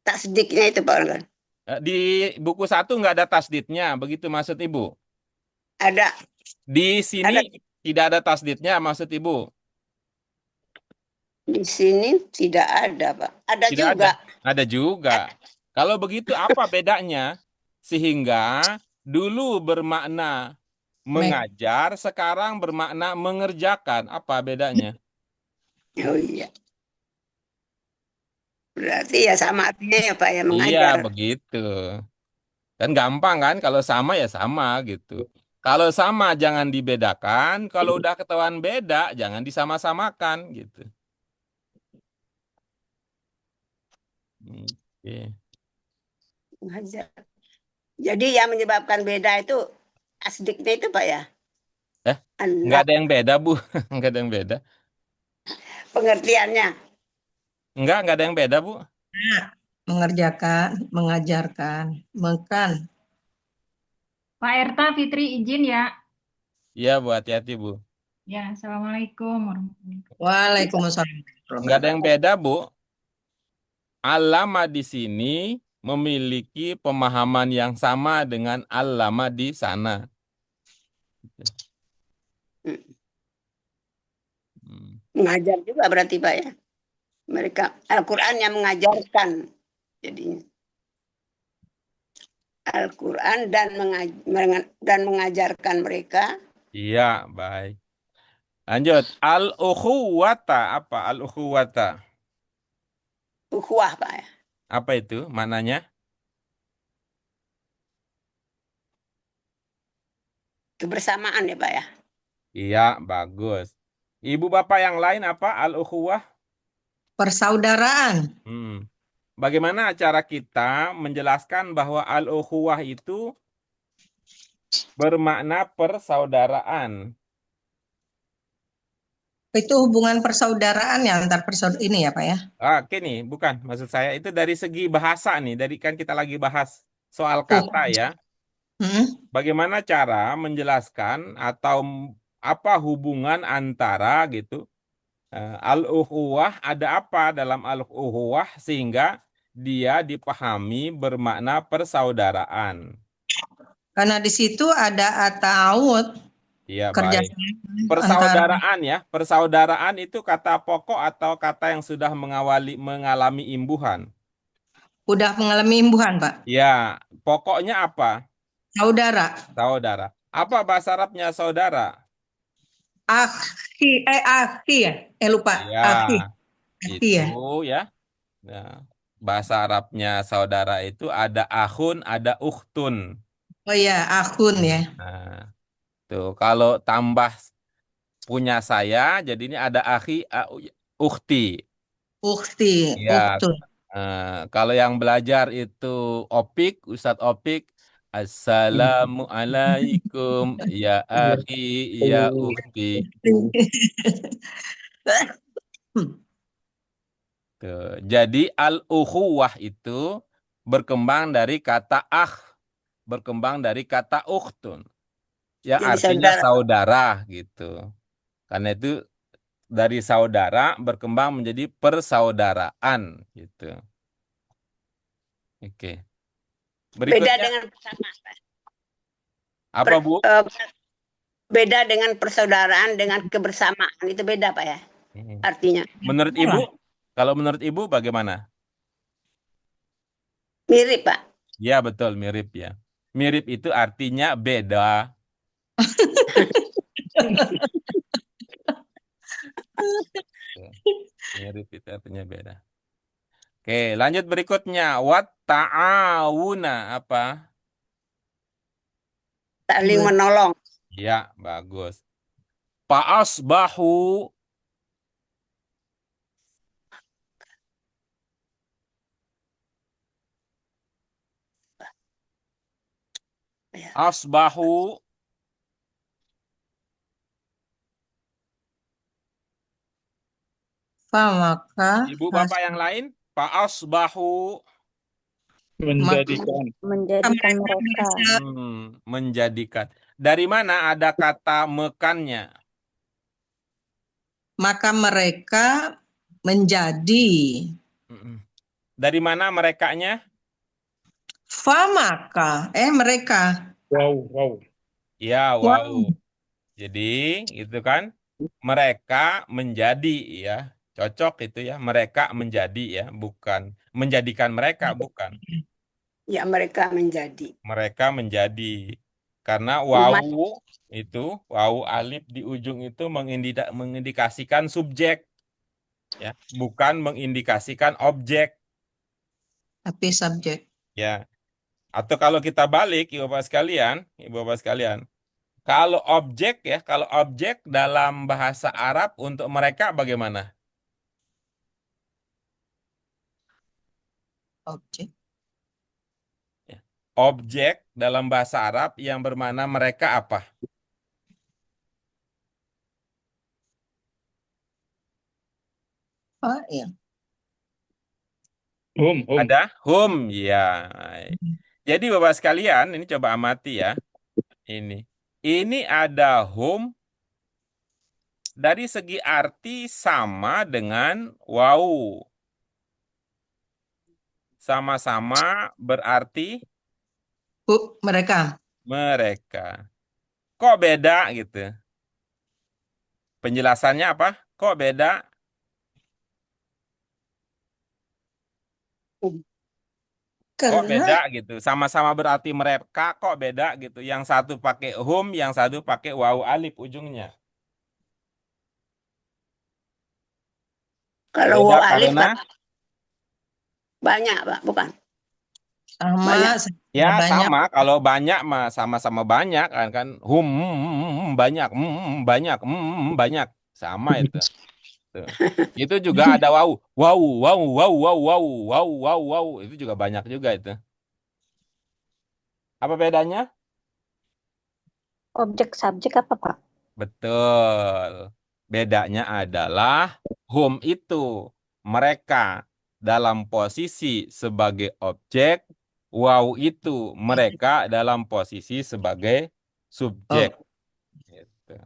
Tasdiknya itu, Pak. Di buku satu nggak ada tasdidnya, begitu maksud Ibu? Ada. Di sini tidak ada tasdidnya, maksud Ibu? Di sini tidak ada, Pak. Ada Tidak juga. Ada juga. Kalau begitu apa bedanya? Sehingga dulu bermakna mengajar, sekarang bermakna mengerjakan. Apa bedanya? Oh iya. Berarti ya sama artinya ya, Pak, ya, Iya, mengajar. begitu. Kan gampang kan, kalau sama ya sama gitu. Kalau sama jangan dibedakan, kalau udah ketahuan beda jangan disama-samakan gitu. Oke. Mengajar. Jadi yang menyebabkan beda itu asdiknya itu, Pak, ya? Nggak ada yang beda, Bu. Nggak ada yang beda. Pengertiannya. Nggak ada yang beda, Bu. Mengerjakan, mengajarkan, mekan. Pak Erta, Fitri izin ya. Iya, Bu, hati-hati, Bu. Ya, Assalamualaikum warahmatullahi wabarakatuh. Waalaikumsalam. Nggak ada yang beda, Bu. Allama di sini memiliki pemahaman yang sama dengan allama di sana. Mengajar juga berarti, Pak, ya? Mereka Al-Quran yang mengajarkan. Jadinya. Al-Quran dan mengajarkan mereka. Iya, baik. Lanjut. Al-ukhuwata. Apa al-ukhuwata? Ukhuwah, Pak, ya? Apa itu maknanya? Kebersamaan ya, Pak, ya? Iya, bagus. Ibu bapak yang lain apa? Al-ukhuwah? Persaudaraan. Bagaimana cara kita menjelaskan bahwa al-ukhuwah itu bermakna persaudaraan? Itu hubungan persaudaraan ya antar persaudaraan ini ya Pak ya? Oke nih, bukan. Maksud saya itu dari segi bahasa nih. Dari kan kita lagi bahas soal kata ya. Bagaimana cara menjelaskan atau apa hubungan antara gitu al-ukhuwah, ada apa dalam al-ukhuwah sehingga dia dipahami bermakna persaudaraan. Karena di situ ada at-ta'awud, Iya, baik. kerjasama antara. Persaudaraan ya, persaudaraan itu kata pokok atau kata yang sudah mengalami imbuhan. Udah mengalami imbuhan, Pak. Ya, pokoknya apa? Saudara. Saudara. Apa bahasa Arabnya saudara? Akhi ya? Lupa. Ya, Akhi ya. itu ya. Nah, bahasa Arabnya saudara itu ada akhun, ada ukhtun. Oh ya, akhun ya. Nah, tuh kalau tambah punya saya, jadi ini ada akhi, ukhti. Ukhti, Ya, ukhtun. kalau yang belajar itu Opik, Ustadz Opik, Assalamualaikum ya akhi, ya ukhti. Tuh. Jadi al-ukhuwah itu berkembang dari kata berkembang dari kata ukhtun. Yang Jadi artinya saudara. saudara gitu. Karena itu dari saudara berkembang menjadi persaudaraan gitu. Oke. Beda Berikutnya dengan persamaan, Pak. apa, Bu? Beda dengan persaudaraan dengan kebersamaan, itu beda, Pak ya, artinya. Menurut Ibu, kalau menurut Ibu bagaimana? Mirip, Pak. Ya, betul, mirip ya. Mirip itu artinya beda. Mirip itu artinya beda. Oke, lanjut berikutnya. Wat ta'awuna apa? Saling menolong. Ya, bagus. Fa'asbahu asbahu Maka Ibu Bapak yang lain, fa'asbahu Menjadikan. menjadikan mereka menjadikan. Dari mana ada kata mekannya? maka mereka menjadi. Dari mana merekanya? Famaka, mereka. Wow. Ya, wow. Jadi, itu kan mereka menjadi ya. Cocok itu ya, mereka menjadi ya, bukan menjadikan mereka, bukan. Ya, mereka menjadi. Mereka menjadi. Karena Umat. wawu itu, wawu alif di ujung itu mengindikasikan subjek. Ya, bukan mengindikasikan objek. Tapi subjek. Ya. Atau kalau kita balik, Ibu Bapak sekalian, kalau objek ya, kalau objek dalam bahasa Arab untuk mereka bagaimana? Objek. Ya. Objek dalam bahasa Arab yang bermakna mereka apa? Oh iya. Hum. Ada hum, ya. Jadi Bapak sekalian, ini coba amati ya. Ini ada hum dari segi arti sama dengan wow. Sama-sama berarti Mereka. mereka. Kok beda gitu? Penjelasannya apa? Kok beda? Kok beda gitu? Sama-sama berarti mereka, kok beda gitu? Yang satu pakai hum, yang satu pakai wawu alif ujungnya. Kalau Beda wawu alif, karena Pak, banyak, Pak, bukan? Sama. Banyak. ya banyak. sama. Kalau banyak mah sama-sama banyak kan hum banyak banyak banyak sama itu. Tuh. Itu juga ada wow itu juga banyak juga itu. Apa bedanya? objek subjek apa Pak? Betul. Bedanya adalah hum itu mereka dalam posisi sebagai objek, Waw itu mereka dalam posisi sebagai subjek. Oh, Gitu.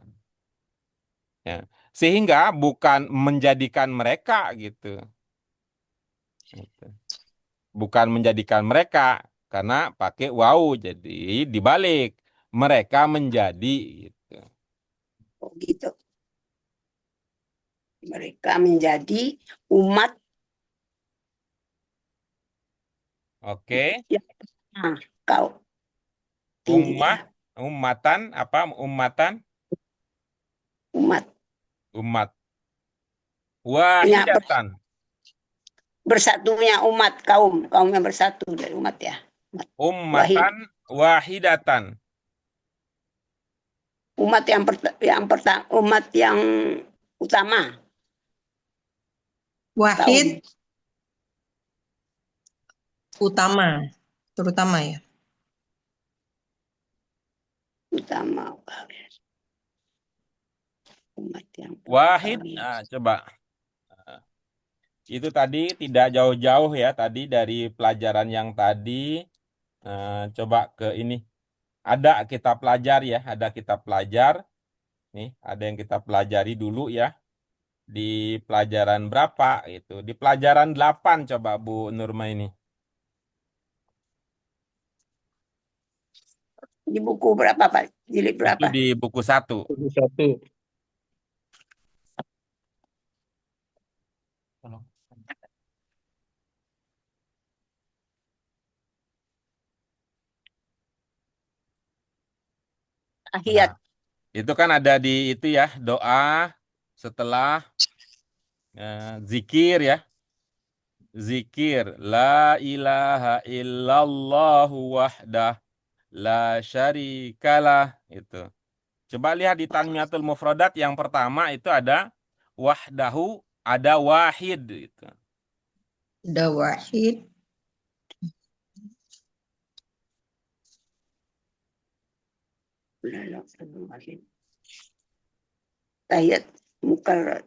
Ya. Sehingga bukan menjadikan mereka gitu. Gitu. Bukan menjadikan mereka karena pakai waw. Jadi dibalik mereka menjadi gitu. Oh gitu. Mereka menjadi umat Oke, yang kau tinggi ummah, ya. ummatan apa ummatan Umat umat punya wahidatan bersatunya umat kaum yang bersatu dari umat ya. Umat wahid. ummatan wahidatan Umat umat yang utama. wahid Kaum utama, terutama ya. utama. Umat yang wahid. pertama. Nah, coba itu tadi tidak jauh-jauh ya tadi dari pelajaran yang tadi. Coba ke ini ada kita pelajari ya, ada kita pelajar nih, ada yang kita pelajari dulu ya di pelajaran berapa itu, di pelajaran 8 coba Bu Nurma ini. Di buku berapa Pak? Jilid Itu berapa? di buku 1. Buku 1. Tahiyat. Itu kan ada di itu ya, doa setelah zikir ya. Zikir la ilaha illallah wahdah la syarikalah itu. Coba lihat di Tanmiyatul Mufradat yang pertama itu ada wahdahu, ada wahid itu. Udah wahid. Tahiyat mukarrar.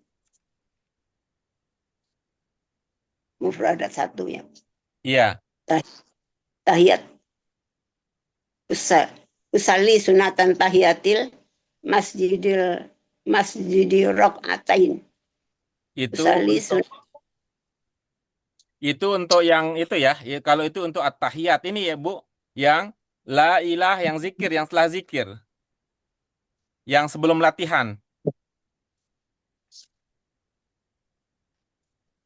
Mufradat 1 ya. Iya. Tahiyat usalli sunatan tahiyatil masjidil rok'atain. Itu Usalli itu untuk yang itu ya. Kalau itu untuk at-tahiyat ini ya Bu, yang la ilah, yang zikir, yang setelah zikir. Yang sebelum latihan.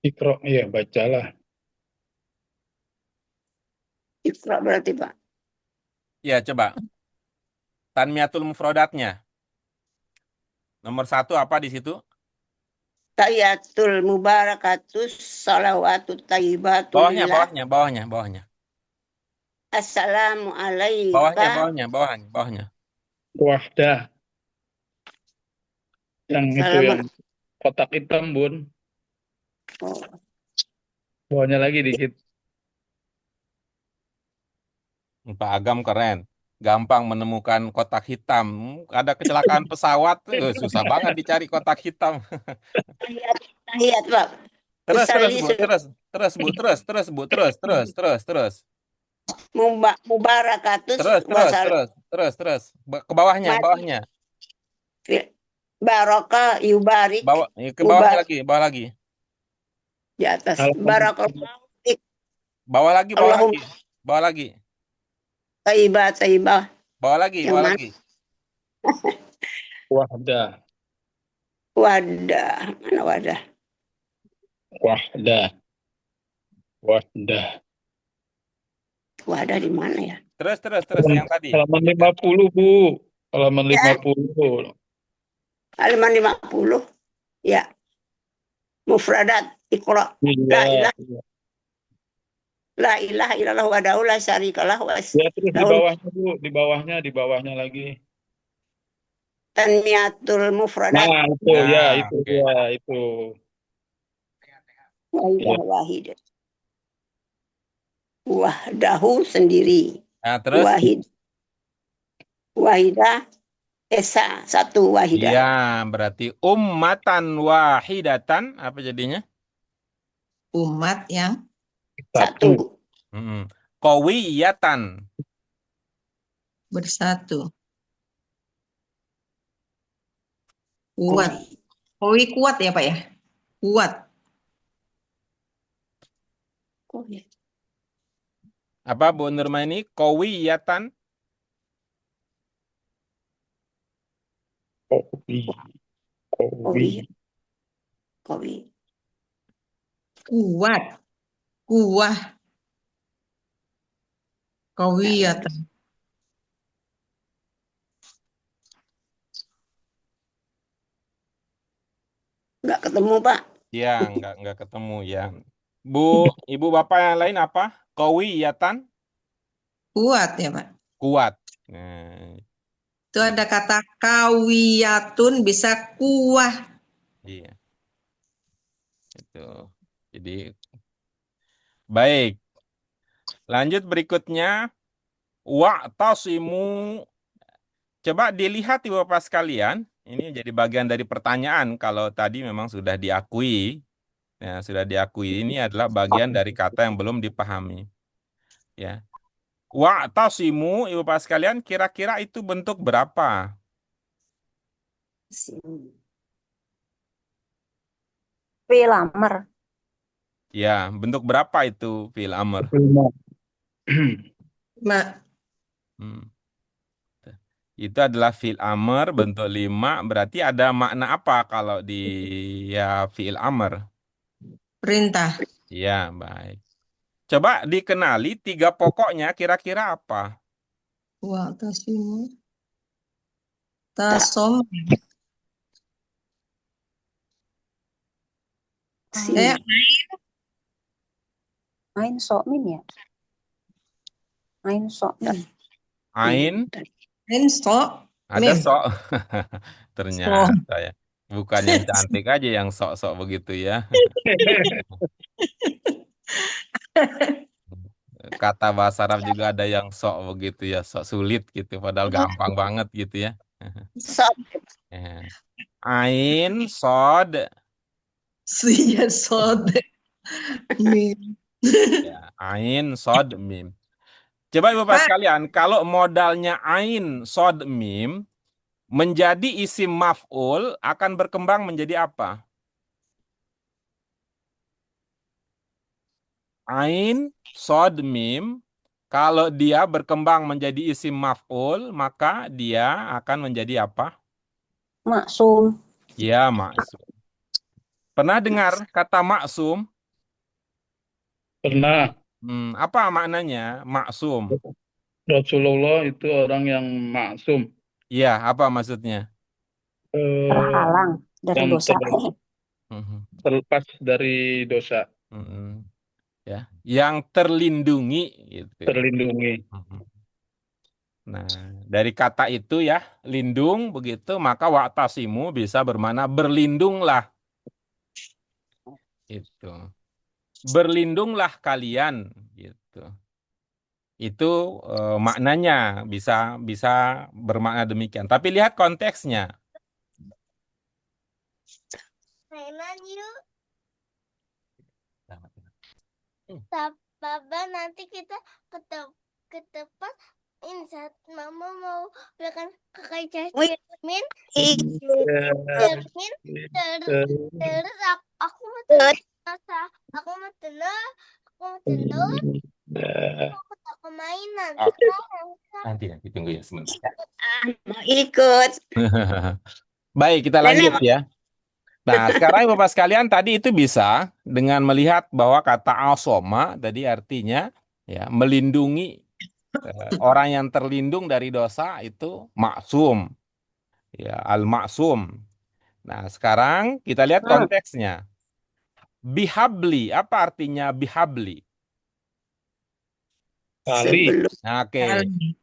Iqra, iya bacalah. Iqra berarti Pak. Ya, coba. Tanmiyatul Mufradatnya. Nomor 1 apa di situ? Tahiyatul mubarakatus salawatut tayyibatu lillah. Bawahnya. Assalamu alaika. Bawahnya. Wahdah. Yang itu Salamun. yang kotak hitam, Bun. Oh, Bawahnya lagi dikit. Pak Agam keren. Gampang menemukan kotak hitam. Ada kecelakaan pesawat, susah banget dicari kotak hitam. tahiyat Pak. Terus Usalli Bu, terus. mubarakatus Terus. Ke bawahnya. Baraka yubarik. Ke bawah lagi. Di atas. Alhamdulillah. Barakallahu Bawah lagi. tayyibah. Bawah lagi. Wahdah. Wadah. Mana wadah? Wahdah. Wadah di mana ya? Terus yang tadi. Halaman 50, Bu. Halaman 50. Halaman 50. Ya. Mufradat Iqra. Iya. La ilaha illallah wahdahu la syarikalah wa Ya, terus di bawahnya, Bu. Di bawahnya lagi. tanmiyatul mufradat. Nah, itu ya, itu oke. ya, itu. Wahidah wahid. Wahdahu sendiri. Nah, terus? Wahidah esa satu wahidah. Iya, berarti ummatan wahidatan apa jadinya? Umat yang Satu. Qawiyatan. Bersatu. Kuat. Qawi kuat ya, Pak ya? Kuat. Apa Bu Nurmaini? Qawiyatan. Kowi. Kowi. Kowi. Kuat. Kuah. Qawiyatan. Nggak ketemu, Pak. Ya, nggak ketemu ya. Bu, Ibu Bapak yang lain apa? Qawiyatan. Kuat ya, Pak. Kuat. Nah, Itu ada kata kawiyatun bisa kuah. iya. Itu. Jadi baik. Lanjut berikutnya. Wa'tasimu. Coba dilihat Ibu Bapak sekalian. Ini jadi bagian dari pertanyaan kalau tadi memang sudah diakui. Ya, sudah diakui. Ini adalah bagian dari kata yang belum dipahami. Ya. Wa'tasimu Ibu Bapak sekalian kira-kira itu bentuk berapa? Fi'il amr. Ya, bentuk berapa itu fi'il amr? Mak, Hmm. Itu adalah fi'il amr bentuk 5, berarti ada makna apa kalau di ya fi'il amr? perintah. Ya, baik. Coba dikenali 3 pokoknya kira-kira apa? Wa tasimu. Tasom. Eh, Ain so'min ya. Ain so'min. Ain, enso. ada Mim. sok. Ternyata ya. Bukan yang cantik aja yang sok-sok begitu ya. Kata bahasa Arab juga ada yang sok begitu ya, sok sulit gitu, padahal gampang banget gitu ya. Sod. Ya. Ain, sod, Siya sod. Mim. ya. Ain, sod, mim. Coba Ibu Bapak sekalian, kalau modalnya ain, sod, mim, menjadi isim maf'ul akan berkembang menjadi apa? Ain, sod, mim, kalau dia berkembang menjadi isim maf'ul, maka dia akan menjadi apa? Maksum. Ya, maksum. Pernah dengar kata maksum? Pernah Apa maknanya maksum? Rasulullah itu orang yang maksum, Iya, apa maksudnya? Terhalang dari yang dosa. Mhm, terlepas dari dosa, mhm. Ya, yang terlindungi gitu. terlindungi. Mhm. Nah, dari kata itu ya, lindung begitu, maka wa'tasimu bisa bermakna berlindunglah. Itu. Berlindunglah kalian gitu. Itu maknanya bisa bisa bermakna demikian. Tapi lihat konteksnya. Mainan yuk. Baba nanti kita ke tempat ini saat mama mau belikan kakak Jasmine. Jasmine terus aku mau tenang. Aku mau tenang. Aku mainan. Nanti tunggu ya sebentar. Mau ikut. Baik, kita lanjut ya. Nah, sekarang Bapak sekalian tadi itu bisa dengan melihat bahwa kata asoma tadi artinya ya melindungi orang yang terlindung dari dosa itu maksum. Ya, al-maksum. Nah, sekarang kita lihat konteksnya. Bihabli, apa artinya bihabli? Tali, Sebelum Nah, oke.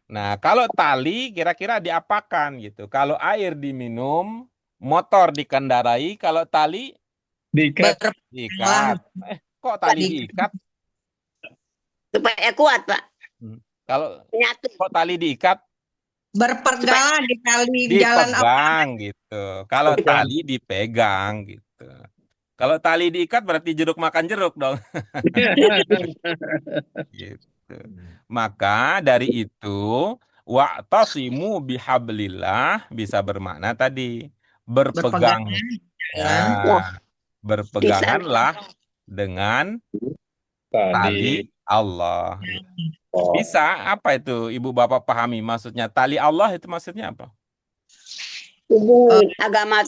Nah, kalau tali kira-kira diapakan gitu. Kalau air diminum, motor dikendarai, kalau tali diikat, diikat. Kok tali diikat? supaya kuat, Pak. Kalau Nyatu. kok tali diikat? Berpegang di kali jalan apa? Dipegang gitu. Kalau tali dipegang gitu. Kalau tali diikat berarti jeruk makan jeruk dong. Gitu. gitu. Maka dari itu wa'tasimu bihablillah bisa bermakna tadi berpegang Berpegangan ya, Wah, berpeganganlah dengan tali Tali. Allah. Oh, Bisa apa itu Ibu Bapak pahami maksudnya tali Allah itu maksudnya apa? hubungin agama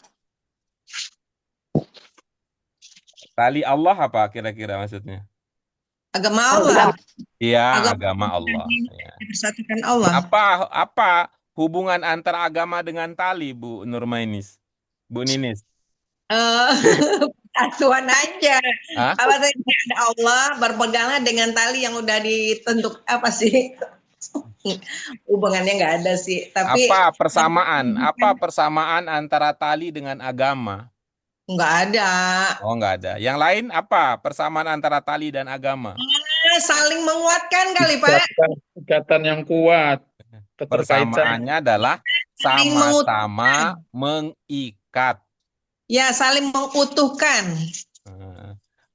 Tali Allah apa kira-kira maksudnya? agama Allah, Iya, agama agama Allah. Ya. dipersatukan Allah. Apa hubungan antara agama dengan tali, Bu Nurmainis? Bu Ninis? Eh, Persatuan aja. Hah? Apa tadi ada Allah berpeganglah dengan tali yang udah ditentuk apa sih? Hubungannya nggak ada sih. Tapi Apa persamaan? Apa persamaan antara tali dengan agama? nggak ada. Oh, nggak ada. Yang lain apa persamaan antara tali dan agama? Saling menguatkan kali Pak. ikatan yang kuat, keterkaitan. Persamaannya adalah Saling sama-sama mengikat. Ya saling mengutuhkan.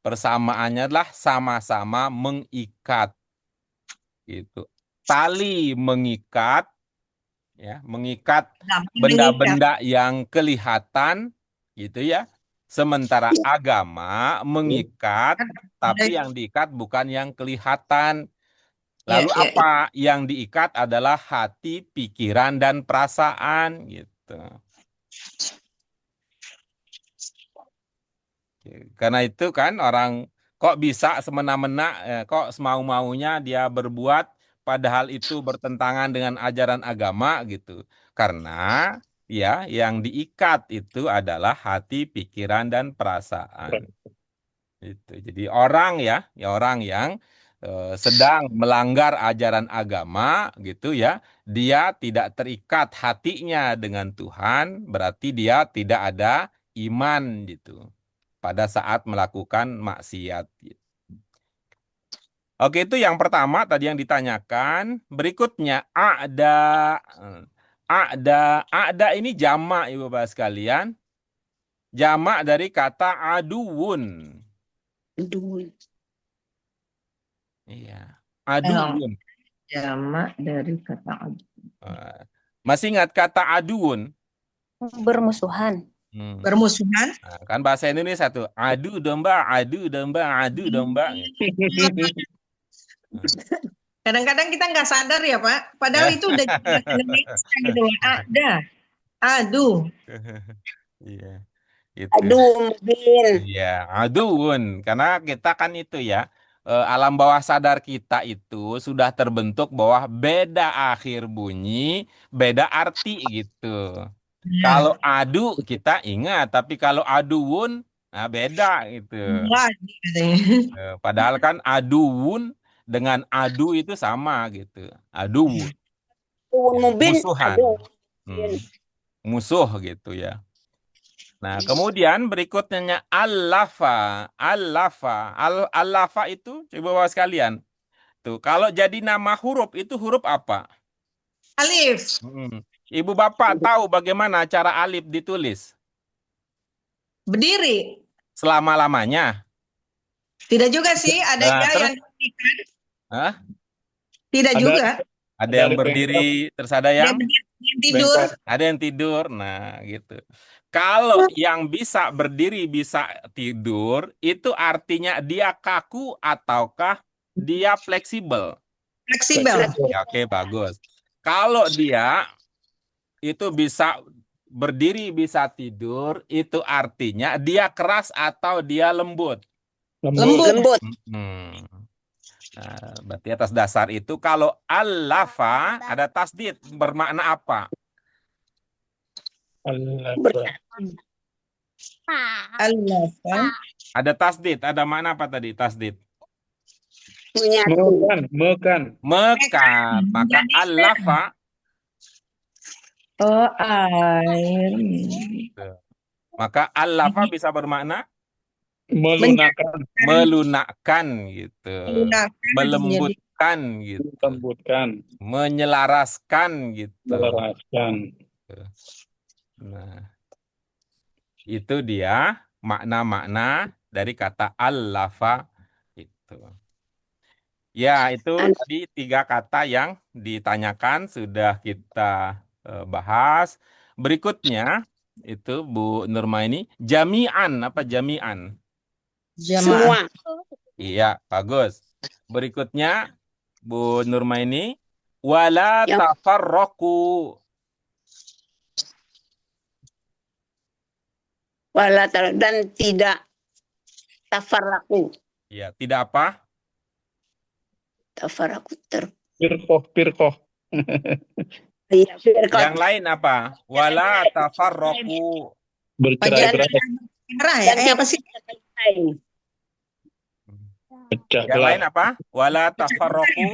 Persamaannya adalah sama-sama mengikat. Gitu. Tali mengikat, ya, mengikat benda-benda yang kelihatan, gitu ya. Sementara agama mengikat, tapi yang diikat bukan yang kelihatan. Lalu Ya, ya. apa yang diikat adalah hati, pikiran, dan perasaan, gitu. Karena itu kan orang kok bisa semena-mena, kok semau-maunya dia berbuat, padahal itu bertentangan dengan ajaran agama gitu. Karena ya yang diikat itu adalah hati, pikiran, dan perasaan. Itu. Jadi orang orang yang sedang melanggar ajaran agama gitu ya, dia tidak terikat hatinya dengan Tuhan, berarti dia tidak ada iman gitu pada saat melakukan maksiat. Oke, itu yang pertama tadi yang ditanyakan. Berikutnya ada ini jamak Ibu Bapak sekalian. Jamak dari kata aduun. dulu. Iya, aduun. Jamak dari kata Masih ingat kata aduun? Bermusuhan. bermusuhan. Nah, kan bahasa Indonesia tuh adu domba, adu domba, adu domba. Kadang-kadang kita nggak sadar ya Pak. Padahal itu udah jelas Indonesia gitu loh. Ada. Aduh. Iya, itu. Aduh, mobil. Iya, aduun. Karena kita kan itu ya, alam bawah sadar kita itu sudah terbentuk bahwa beda akhir bunyi, beda arti gitu. Kalau adu kita ingat, tapi kalau aduun, nah beda gitu. Lagi katanya. Padahal kan aduun dengan adu itu sama gitu. Aduun, Mobil. musuhan. Aduh. Musuh gitu ya. Nah, kemudian berikutnya al-lafa. Al-lafa itu coba bawa sekalian. Tuh, kalau jadi nama huruf itu huruf apa? Alif. Ibu Bapak tahu bagaimana cara alif ditulis? Berdiri. Selama-lamanya. Tidak juga sih. Ada Nah, ya terus? yang diberikan. Hah? Tidak juga. Ada yang berdiri, terus ada Ada yang yang tidur. ada yang tidur. Nah, gitu. Kalau yang bisa berdiri bisa tidur, itu artinya dia kaku ataukah dia fleksibel? Fleksibel. Ya, oke, bagus. Kalau dia itu bisa berdiri bisa tidur, itu artinya dia keras atau dia lembut? Lembut. Nah, berarti atas dasar itu kalau al-lafa ada tasdid bermakna apa? Al-lafa. Ada tasdid, ada makna apa tadi tasdid? Menyatu. Mekan. Maka al-lafa Oh, air. maka al-lafa bisa bermakna melunakkan gitu. Melembutkan gitu. Menyelaraskan gitu. Nah, itu dia makna-makna dari kata al-lafa itu. Ya, itu An- tadi 3 kata yang ditanyakan sudah kita bahas. Berikutnya itu Bu Nurmaini, jami'an apa jami'an? Jamaah. Semua. Iya, bagus. Berikutnya Bu Nurmaini, wala Yang tafarraqu. dan tidak tafaraku. Ya, tidak apa? Tafaraku Pirkoh. iya, firqah. Yang lain apa? Wala tafarraqu. Bercerai-berai, Merah ya? Dan Apa tidak sih? bercerai. pecah Yang lain belah. apa? Wala tafarraqu.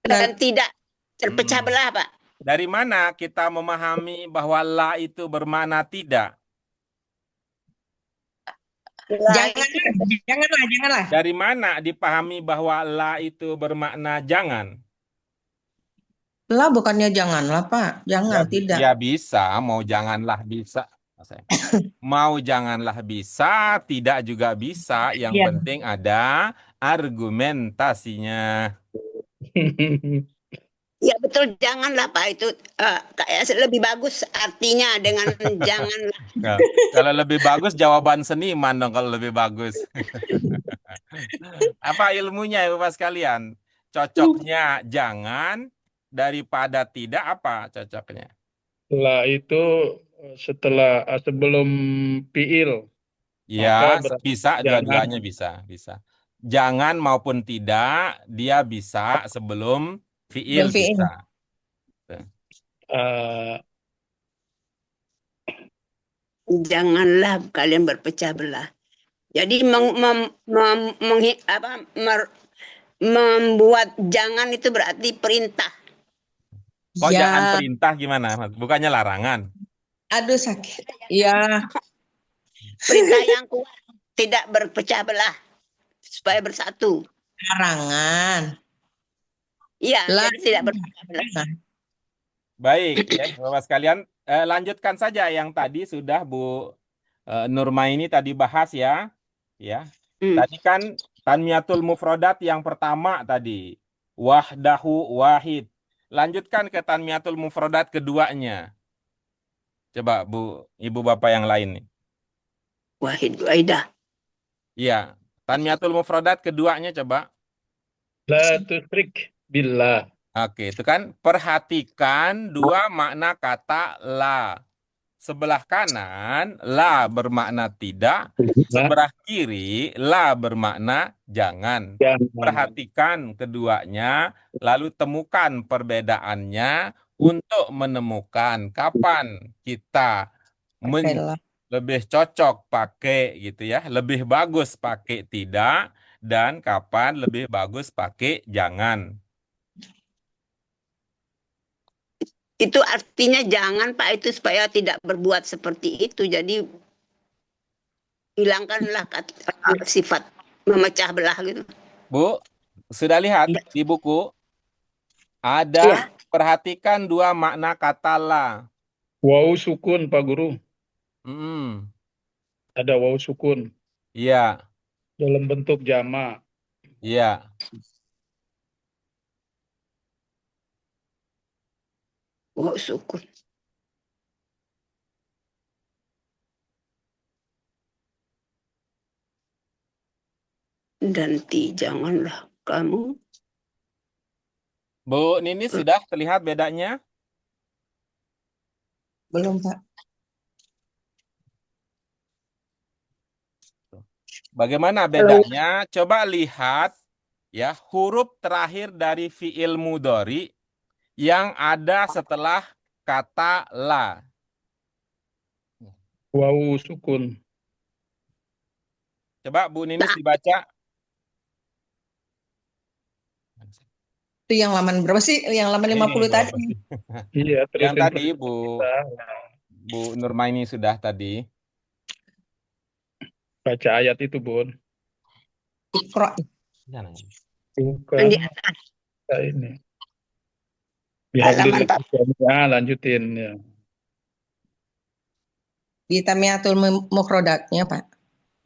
Dan tidak terpecah Hmm. belah, Pak. Dari mana kita memahami bahwa la itu bermakna tidak? Janganlah. Dari mana dipahami bahwa la itu bermakna jangan? Lah bukannya janganlah, Pak. Jangan, tidak. Ya bisa, mau janganlah bisa. Mau janganlah bisa, tidak juga bisa. Yang Iya. penting ada argumentasinya. Ya betul, janganlah Pak, itu kayak lebih bagus artinya dengan janganlah. Nah, kalau lebih bagus jawaban seniman dong kalau lebih bagus. Apa ilmunya ya Bapak sekalian? Cocoknya jangan daripada tidak apa cocoknya? Lah itu setelah sebelum fiil, Ya, maka berarti bisa jangan. dua-duanya bisa. Jangan maupun tidak dia bisa sebelum fiil Sebelum fiil. bisa. eh, Janganlah kalian berpecah belah. Jadi membuat jangan itu berarti perintah. Kok Ya. jangan perintah gimana? Bukannya larangan? Aduh sakit. Ya. Perintah yang kuat, tidak berpecah belah, supaya bersatu. Larangan. Iya, Lah. jadi tidak berpecah belah. Baik, ya, Bapak sekalian, lanjutkan saja yang tadi sudah Bu Nurmaini tadi bahas ya. Ya. Tadi kan tanmiyatul mufrodat yang pertama tadi. Wahdahu wahid. Lanjutkan ke tanmiyatul mufrodat keduanya. Coba Bu, Ibu Bapak yang lain nih. Wahid waidah. Iya, tanmiyatul mufrodat keduanya coba. la tusyrik billah. Oke, itu kan perhatikan dua makna kata la. Sebelah kanan la bermakna tidak, sebelah kiri la bermakna jangan. Jangan. Perhatikan keduanya, lalu temukan perbedaannya untuk menemukan kapan kita Pakailah. lebih cocok pakai gitu ya, lebih bagus pakai tidak, dan kapan lebih bagus pakai jangan. Itu artinya jangan Pak, itu supaya tidak berbuat seperti itu. Jadi hilangkanlah sifat memecah belah gitu. Bu, sudah lihat di buku? Ada, perhatikan dua makna kata la. Waw sukun Pak Guru. Ada waw sukun Iya, dalam bentuk jamak. iya. Wow, sukun. Dan janganlah kamu. Bu Nini sudah terlihat bedanya? Belum, Pak. Bagaimana bedanya? Coba lihat ya huruf terakhir dari fiil mudhari yang ada setelah kata la. Waw sukun. Coba Bu Ninis dibaca. Itu yang laman berapa sih? Yang laman 50 tadi. Iya, Yang terusin tadi Bu Nurmaini sudah tadi. baca ayat itu, Bun. Iqra. Bukan Di atas. ini. Halaman Lanjutin ya. Di Tamiyatul Mufrodatnya, Pak.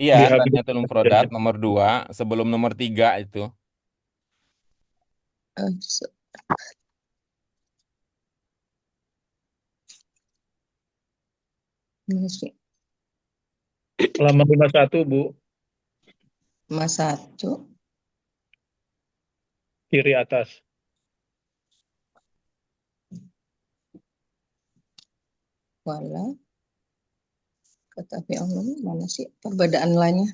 Iya, Di Tanmiyatul Mufrodat nomor 2 sebelum nomor 3 itu. Eh, se- ini sih, Halaman 51, Bu, Mas satu. kiri atas. Wala. Tetapi Allah mana sih perbedaan lainnya?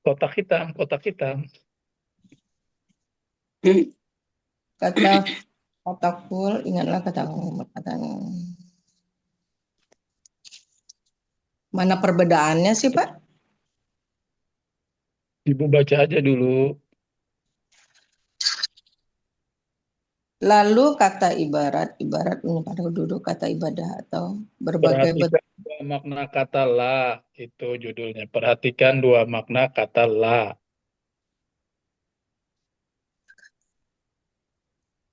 Kotak hitam, kotak hitam. Kata kotakul, ingatlah kata Allah. Kata, mana perbedaannya sih, Pak? Ibu baca aja dulu. Lalu kata ibarat pada duduk kata ibadah atau berbagai bentuk. Perhatikan dua makna kata la, itu judulnya. Perhatikan dua makna kata la.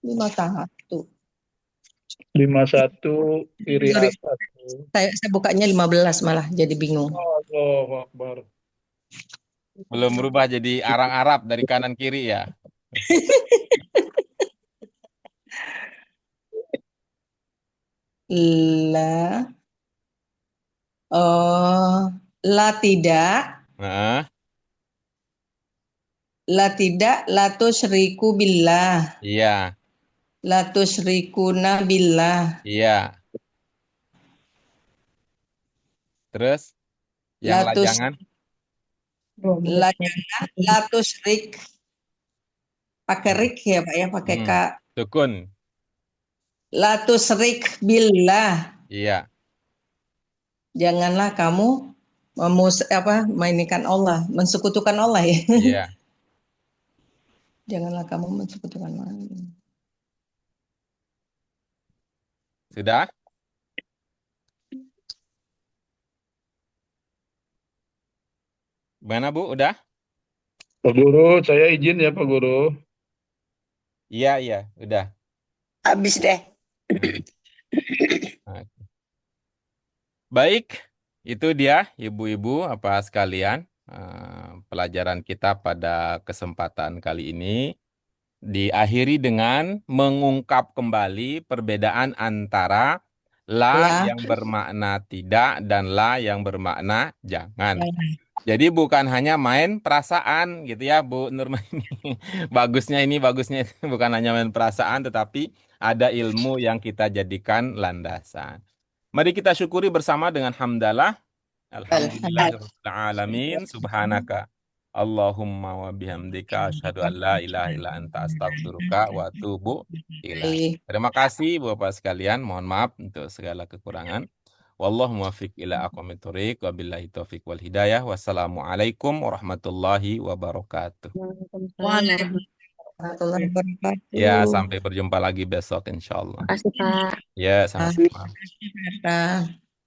51. 51 kiri Sorry, atas. saya bukanya 15 malah jadi bingung. Allahu Akbar. Belum berubah jadi arang Arab dari kanan kiri ya. La, la tidak, Nah, la tidak, la tusyriku billah, iya, la tusyrikuna billah, iya. Terus yang la tus, lajangan? la jangan, la tusyrik, pakai rik ya Pak ya, pakai Hmm. ka, Sukun. la tusyrik billah, Iya, janganlah kamu mainkan Allah, mensekutukan Allah ya. iya. Janganlah kamu mensekutukan Allah. Sudah? Gimana Bu? Udah? Pak Guru, saya izin ya Pak Guru. Iya, iya, udah. Habis deh. Nah, baik, itu dia ibu-ibu apa sekalian pelajaran kita pada kesempatan kali ini diakhiri dengan mengungkap kembali perbedaan antara la La. yang bermakna tidak dan la yang bermakna jangan. Jadi bukan hanya main perasaan gitu ya Bu Nurmani. Bagusnya ini, bagusnya itu bukan hanya main perasaan tetapi ada ilmu yang kita jadikan landasan. Mari kita syukuri bersama dengan hamdalah. Alhamdulillahirrahmanirrahim. Subhanaka. Allahumma wa bihamdika asyhadu an la ilaha illa anta astaghfiruka wa atubu ilaik. Terima kasih Bapak sekalian. Mohon maaf untuk segala kekurangan. Wallahu muwaffiq ila aqwamit thoriq wa billahi taufiq wal hidayah. Wassalamualaikum warahmatullahi wabarakatuh. Waalaikumsalam warahmatullahi wabarakatuh. Ya, sampai berjumpa lagi besok insyaallah. Makasih Pak. Ya, sama-sama. Terima kasih, Pak.